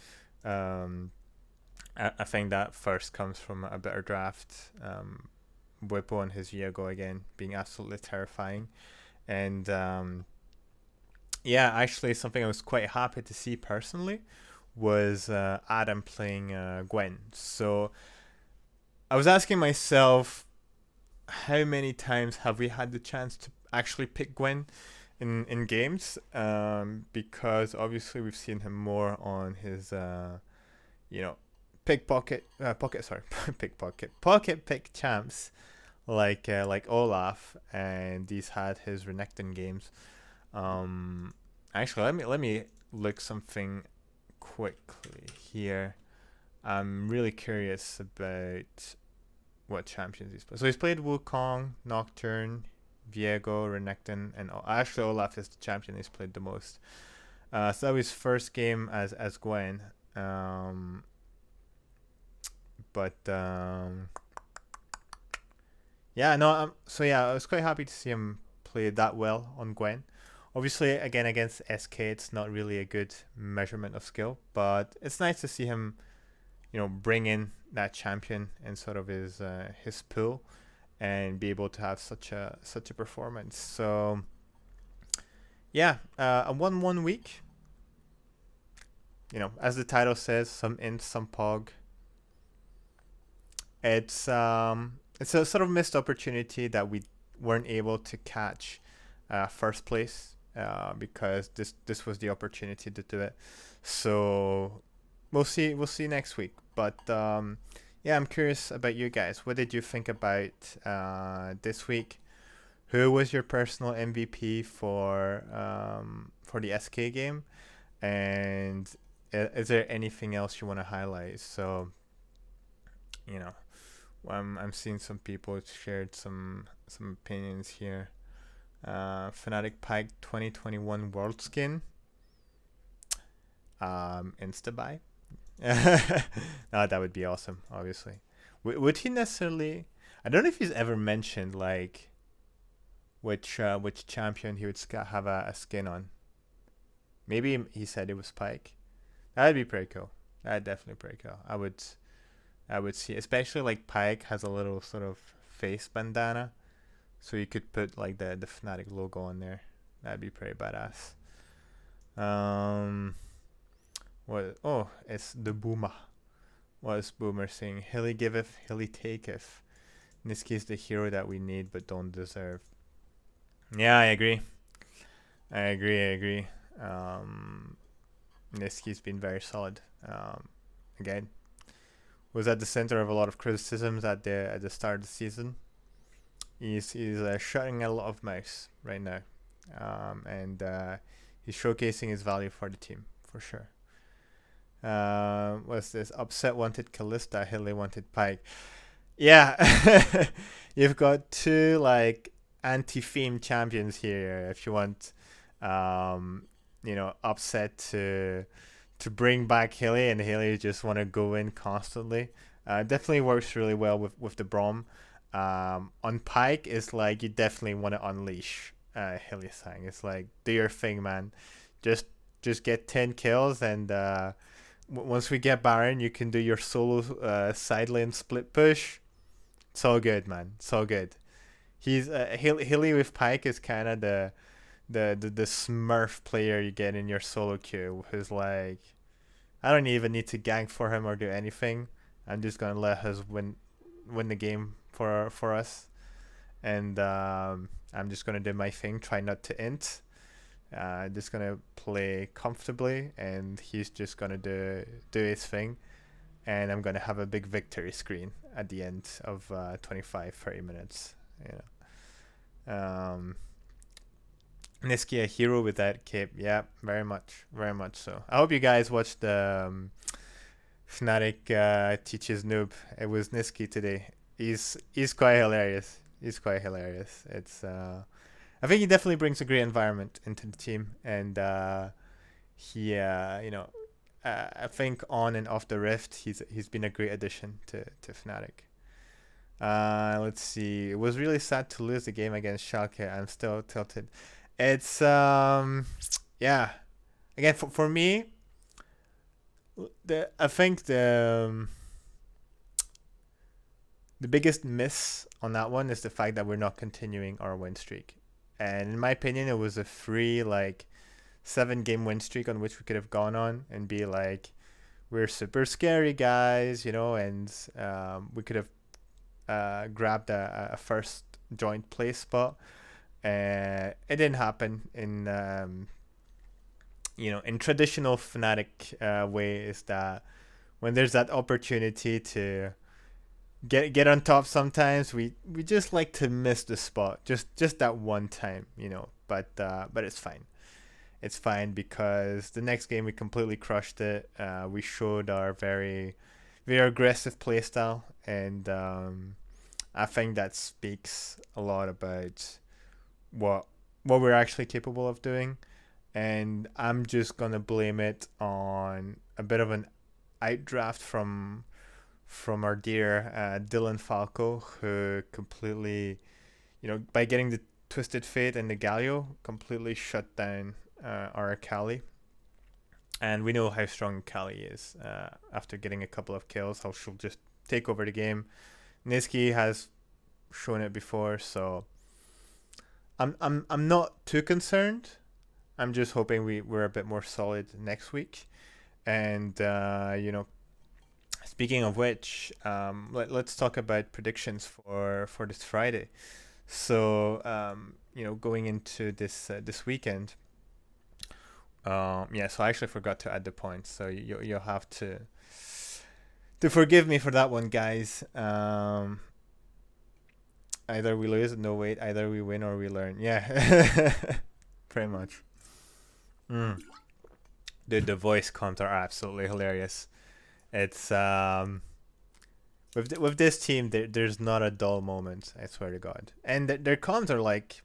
I think that first comes from a better draft. Bwipo and his Viego again being absolutely terrifying. And yeah, actually something I was quite happy to see personally was Adam playing Gwen. So I was asking myself, how many times have we had the chance to actually pick Gwen in games? Because obviously we've seen him more on his pocket pick champs like Olaf, and he's had his Renekton games. Actually, let me look something quickly here. I'm really curious about what champions he's played. So he's played Wukong, Nocturne, Viego, Renekton, and actually Olaf is the champion he's played the most. So that was his first game as Gwen. Um, but yeah, no. So yeah, I was quite happy to see him play that well on Gwen. Obviously, again against SK, it's not really a good measurement of skill, but it's nice to see him, bring in that champion in sort of his pool and be able to have such a performance. So yeah, a 1-1 week. As the title says, some int, some pog. It's a sort of missed opportunity that we weren't able to catch first place because this was the opportunity to do it. So we'll see next week. But yeah, I'm curious about you guys. What did you think about this week? Who was your personal MVP for the SK game? And is there anything else you want to highlight? So, you know, I'm seeing some people shared some opinions here. Fnatic Pike 2021 World Skin. Insta buy. No, that would be awesome. Obviously, would he necessarily? I don't know if he's ever mentioned like which champion he would have a skin on. Maybe he said it was Pike. That'd be pretty cool. That'd definitely pretty cool. I would see, especially like Pike has a little sort of face bandana, so you could put like the Fnatic logo on there. That'd be pretty badass. What? Oh, it's the Boomer. What is Boomer saying? Hilly giveth, Hilly taketh. Niski is the hero that we need but don't deserve. Yeah, I agree. I agree. Niski's been very solid. Again, was at the center of a lot of criticisms at the start of the season. He's shutting a lot of mouths right now, and he's showcasing his value for the team for sure. What's this? Upset wanted Callista, Hilly wanted Pike. Yeah, you've got two like anti-theme champions here. If you want, Upset to bring back Hilly, and Hilly just want to go in constantly. Definitely works really well with the Braum. On Pike, it's like you definitely want to unleash Hilly Sang. It's like, do your thing, man. Just get 10 kills, and once we get Baron, you can do your solo side lane split push. So good, man. So good. He's Hilly with Pike is kind of the Smurf player you get in your solo queue, who's like, I don't even need to gank for him or do anything. I'm just gonna let us win the game for us, and I'm just gonna do my thing. Try not to int. Just gonna play comfortably, and he's just gonna do his thing, and I'm gonna have a big victory screen at the end of 25-30 minutes. Niski a hero with that cape. Yeah, very much so. I hope you guys watched the Fnatic teaches noob. It was Niski today. He's quite hilarious. It's I think he definitely brings a great environment into the team, and he I think on and off the Rift he's been a great addition to Fnatic. Let's see. It was really sad to lose the game against Schalke. I'm still tilted. It's yeah. Again, for me, I think the biggest miss on that one is the fact that we're not continuing our win streak. And in my opinion, it was a free like 7-game win streak on which we could have gone on and be like, we're super scary guys, and we could have grabbed a first joint play spot. It didn't happen in in traditional Fnatic way. Is that when there's that opportunity to get on top, sometimes we just like to miss the spot just that one time, but it's fine. It's fine because the next game we completely crushed it. We showed our very very aggressive playstyle, and I think that speaks a lot about what we're actually capable of doing, and I'm just gonna blame it on a bit of an outdraft from our dear Dylan Falco, who completely, by getting the Twisted Fate and the Galio, completely shut down our Akali. And we know how strong Kali is after getting a couple of kills, how she'll just take over the game. Niski has shown it before, so I'm not too concerned. I'm just hoping we're a bit more solid next week. And speaking of which, let's talk about predictions for this Friday. So going into this weekend. Yeah, so I actually forgot to add the points, so you'll have to forgive me for that one, guys. Either we lose, no wait, either we win or we learn. Yeah, pretty much. Mm. Dude, the voice comms are absolutely hilarious. It's with this team, there's not a dull moment. I swear to God, and their comms are like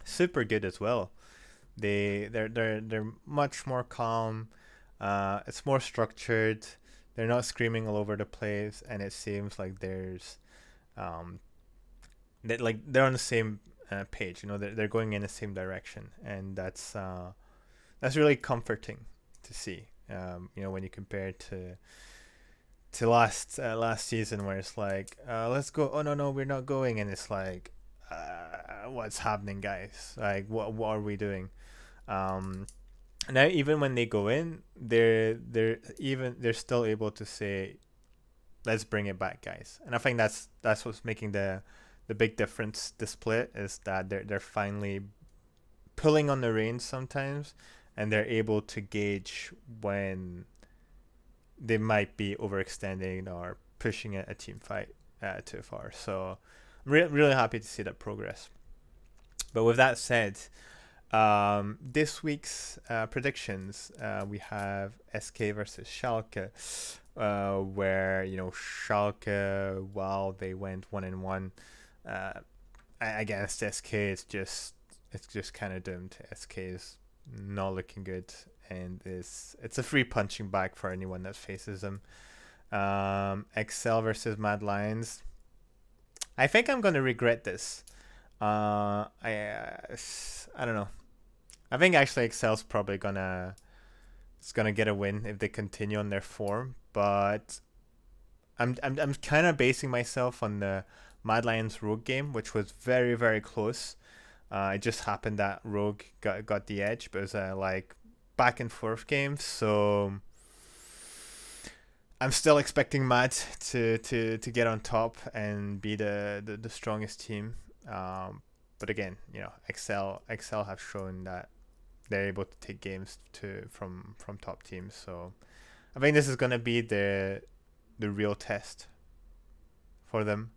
super good as well. They're much more calm. It's more structured. They're not screaming all over the place, and it seems like um, they're on the same page. They're going in the same direction, and that's really comforting to see. When you compare it to last season, where it's like, let's go. Oh no, we're not going, and it's like, what's happening, guys? Like, what are we doing? Um, Now even when they go in, they're still able to say, "Let's bring it back, guys." And I think that's what's making the big difference. This split is that they're finally pulling on the reins sometimes, and they're able to gauge when they might be overextending or pushing a team fight too far. So I'm really happy to see that progress. But with that said, this week's predictions, we have SK versus Schalke, where Schalke, while they went 1-1 against SK, it's just kind of doomed. SK is not looking good, and it's a free punching bag for anyone that faces them. Excel versus Mad Lions. I think I'm gonna regret this. I don't know. I think actually Excel's probably gonna get a win if they continue on their form, but I'm kind of basing myself on the Mad Lions Rogue game, which was very very close. It just happened that Rogue got the edge, but it was like back and forth game, so I'm still expecting Mad to get on top and be the strongest team. But again, Excel have shown that they're able to take games from top teams. So I think this is gonna be the real test for them.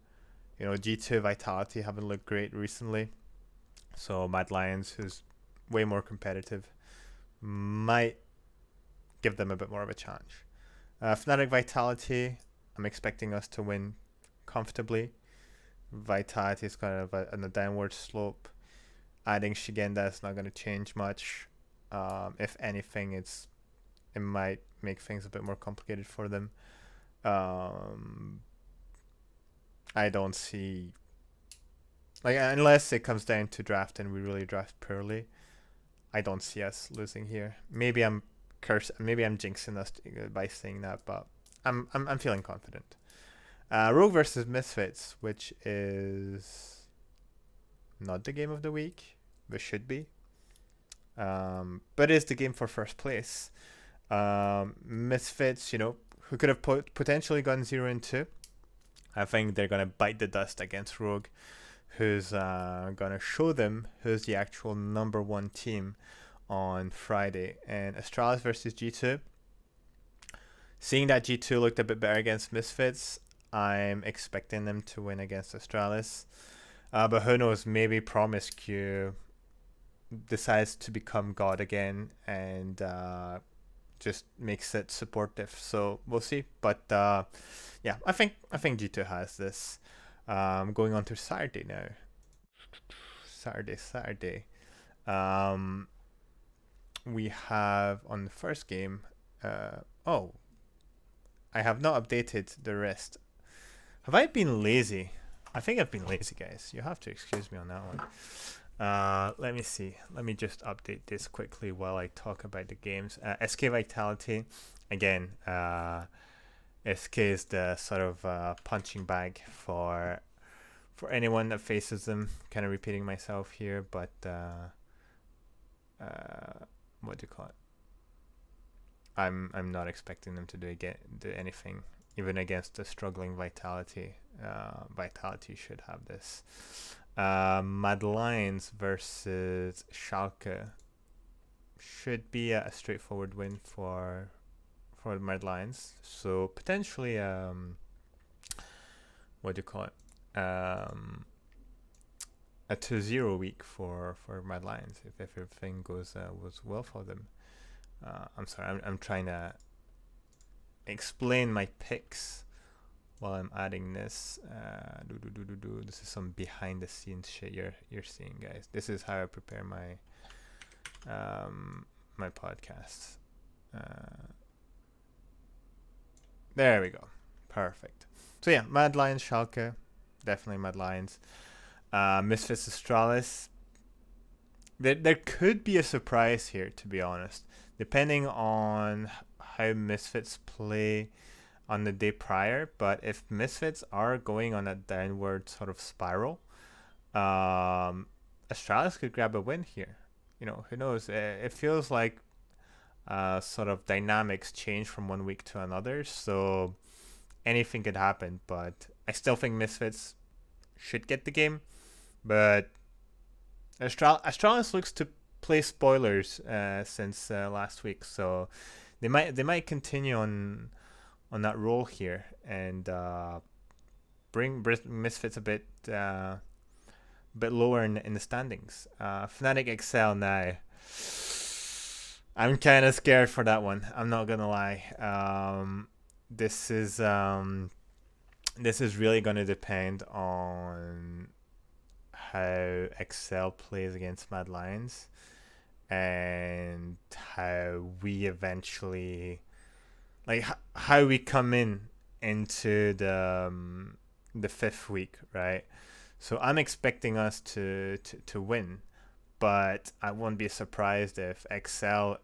G2 Vitality haven't looked great recently, so Mad Lions, who's way more competitive, might give them a bit more of a challenge. Fnatic Vitality, I'm expecting us to win comfortably. Vitality is kind of on a downward slope. Adding Shigenda is not going to change much. If anything, it might make things a bit more complicated for them. I don't see, like, unless it comes down to draft and we really draft poorly, I don't see us losing here. Maybe I'm jinxing us by saying that, but I'm feeling confident. Rogue versus Misfits, which is not the game of the week, but should be. But is the game for first place. Misfits, who could have potentially gone 0-2. I think they're gonna bite the dust against Rogue, who's gonna show them who's the actual number one team on Friday. And Astralis versus G2. Seeing that G2 looked a bit better against Misfits, I'm expecting them to win against Astralis. But who knows, maybe Promiscue decides to become God again and just makes it supportive. So we'll see. But yeah, I think G2 has this. Going on to Saturday now. Saturday. Um, we have on the first game. Oh, I have not updated the rest. Have I been lazy? I think I've been lazy, guys. You have to excuse me on that one. Let me see. Let me just update this quickly while I talk about the games. SK Vitality, again. SK is the sort of punching bag for anyone that faces them. Kind of repeating myself here, but what do you call it? I'm not expecting them to do anything, even against the struggling Vitality. Vitality should have this. Mad Lions versus Schalke should be a straightforward win for the Mad Lions. So potentially, what do you call it? A 2-0 week for Mad Lions if everything goes well for them. I'm sorry, I'm trying to explain my picks while I'm adding this. This is some behind the scenes shit you're seeing, guys. This is how I prepare my my podcasts. There we go. Perfect. So yeah, Mad Lions, Schalke, definitely Mad Lions. Misfits Astralis. There could be a surprise here, to be honest, depending on how Misfits play on the day prior. But if Misfits are going on a downward sort of spiral, Astralis could grab a win here. You know, who knows? It feels like sort of dynamics change from one week to another, so anything could happen. But I still think Misfits should get the game. But Astralis looks to play spoilers since last week, so they might continue on that role here and bring Misfits a bit lower in the standings. Fnatic Excel now. I'm kind of scared for that one. I'm not gonna lie. This is really gonna depend on how Excel plays against Mad Lions and how we eventually, like, how we come into the fifth week, right? So I'm expecting us to win, but I won't be surprised if Excel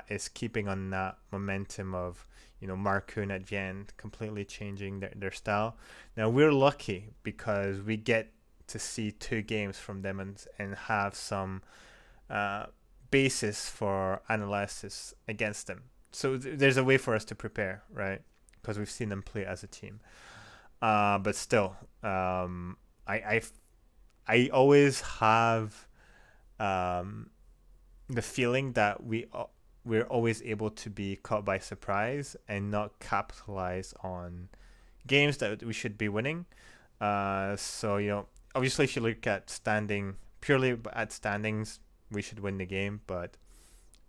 is keeping on that momentum of, you know, Marcoon at the end completely changing their style. Now we're lucky because we get to see 2 games from them and have some basis for analysis against them. So there's a way for us to prepare, right? Because we've seen them play as a team. But still, I always have the feeling that we're always able to be caught by surprise and not capitalize on games that we should be winning. So, you know, obviously if you look at purely at standings, we should win the game, but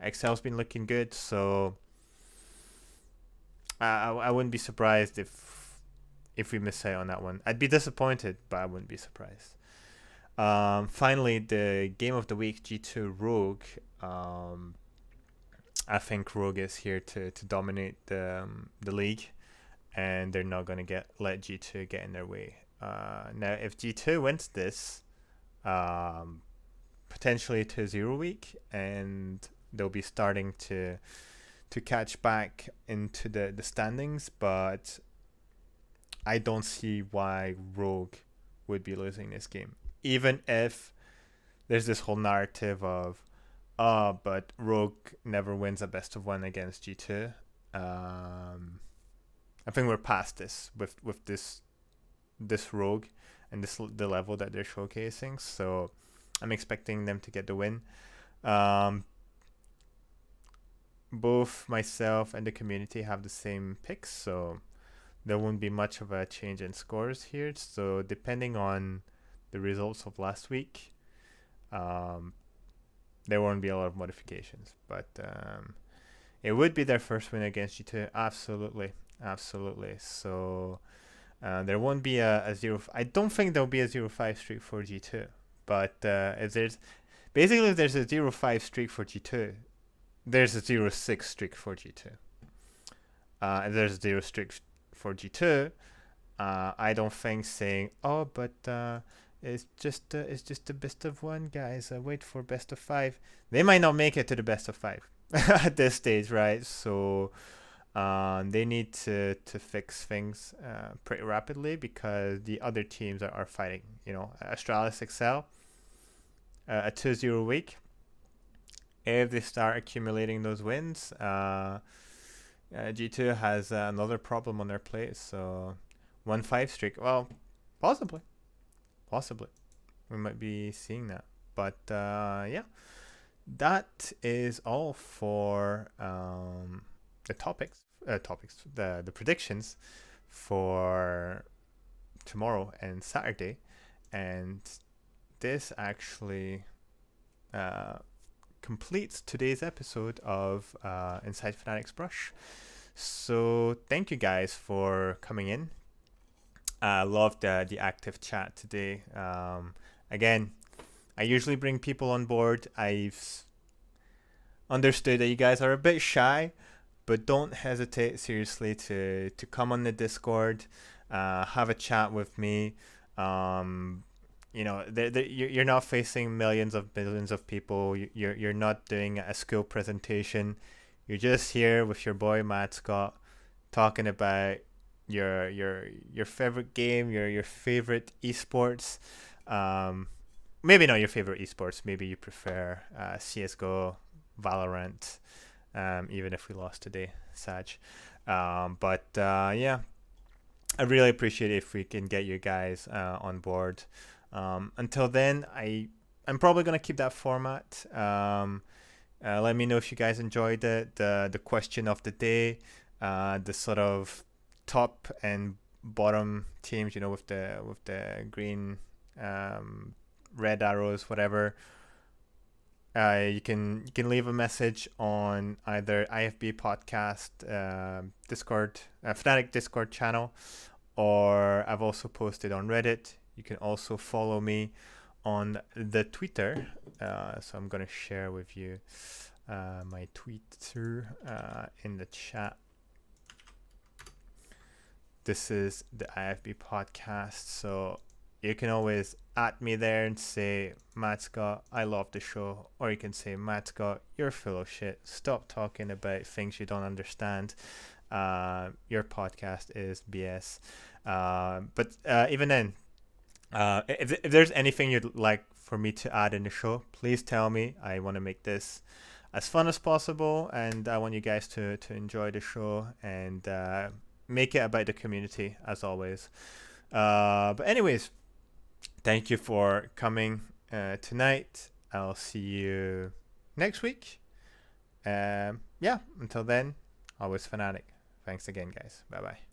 Excel's been looking good, so I wouldn't be surprised if we miss out on that one. I'd be disappointed, but I wouldn't be surprised. Finally, the game of the week, G2 Rogue. I think Rogue is here to dominate the league, and they're not going to let G2 get in their way. Now, if G2 wins this, potentially 2-0 week, and they'll be starting to catch back into the standings, but I don't see why Rogue would be losing this game. Even if there's this whole narrative of, but Rogue never wins a best of 1 against G2. I think we're past this with this Rogue and the level that they're showcasing. So I'm expecting them to get the win. Both myself and the community have the same picks, so there won't be much of a change in scores here. So depending on the results of last week, there won't be a lot of modifications. But it would be their first win against G2. Absolutely. So there won't be a 0. I don't think there'll be a 0-5 streak for G2, But if there's a 0-5 streak for G2, there's a 0-6 streak for G2. If there's a 0 streak for G2, I don't think saying, oh, but it's just the best of one, guys. Wait for best of 5. They might not make it to the best of 5 at this stage, right? So they need to fix things pretty rapidly, because the other teams are fighting. Astralis Excel, a 2-0 week. If they start accumulating those wins, G2 has another problem on their plate. So 1-5 streak. Well, possibly. We might be seeing that. But yeah, that is all for the the predictions for tomorrow and Saturday. And this actually completes today's episode of Inside Fnatic's Brush. So thank you guys for coming in. I loved the active chat today. Again, I usually bring people on board. I've understood that you guys are a bit shy, but don't hesitate seriously to come on the Discord, have a chat with me. You're not facing millions of billions of people. You're not doing a skill presentation. You're just here with your boy Matt Scott, talking about your favorite game, your favorite esports. Maybe not your favorite esports. Maybe you prefer CS:GO, Valorant. Even if we lost today, Sag. But yeah, I really appreciate it if we can get you guys on board. Until then, I'm probably gonna keep that format. Let me know if you guys enjoyed it. The question of the day, the sort of top and bottom teams, with the green, red arrows, whatever. You can leave a message on either IFB podcast Discord, Fnatic Discord channel, or I've also posted on Reddit. You can also follow me on the Twitter. So I'm gonna share with you my Twitter in the chat. This is the IFB podcast, so you can always at me there and say, Matt Scott, I love the show. Or you can say, Matt Scott, you're full of shit. Stop talking about things you don't understand. Your podcast is BS. But even then, if there's anything you'd like for me to add in the show, please tell me. I want to make this as fun as possible, and I want you guys to enjoy the show and make it about the community, as always. But anyways, thank you for coming tonight. I'll see you next week. Yeah, until then, always Fnatic. Thanks again, guys. Bye-bye.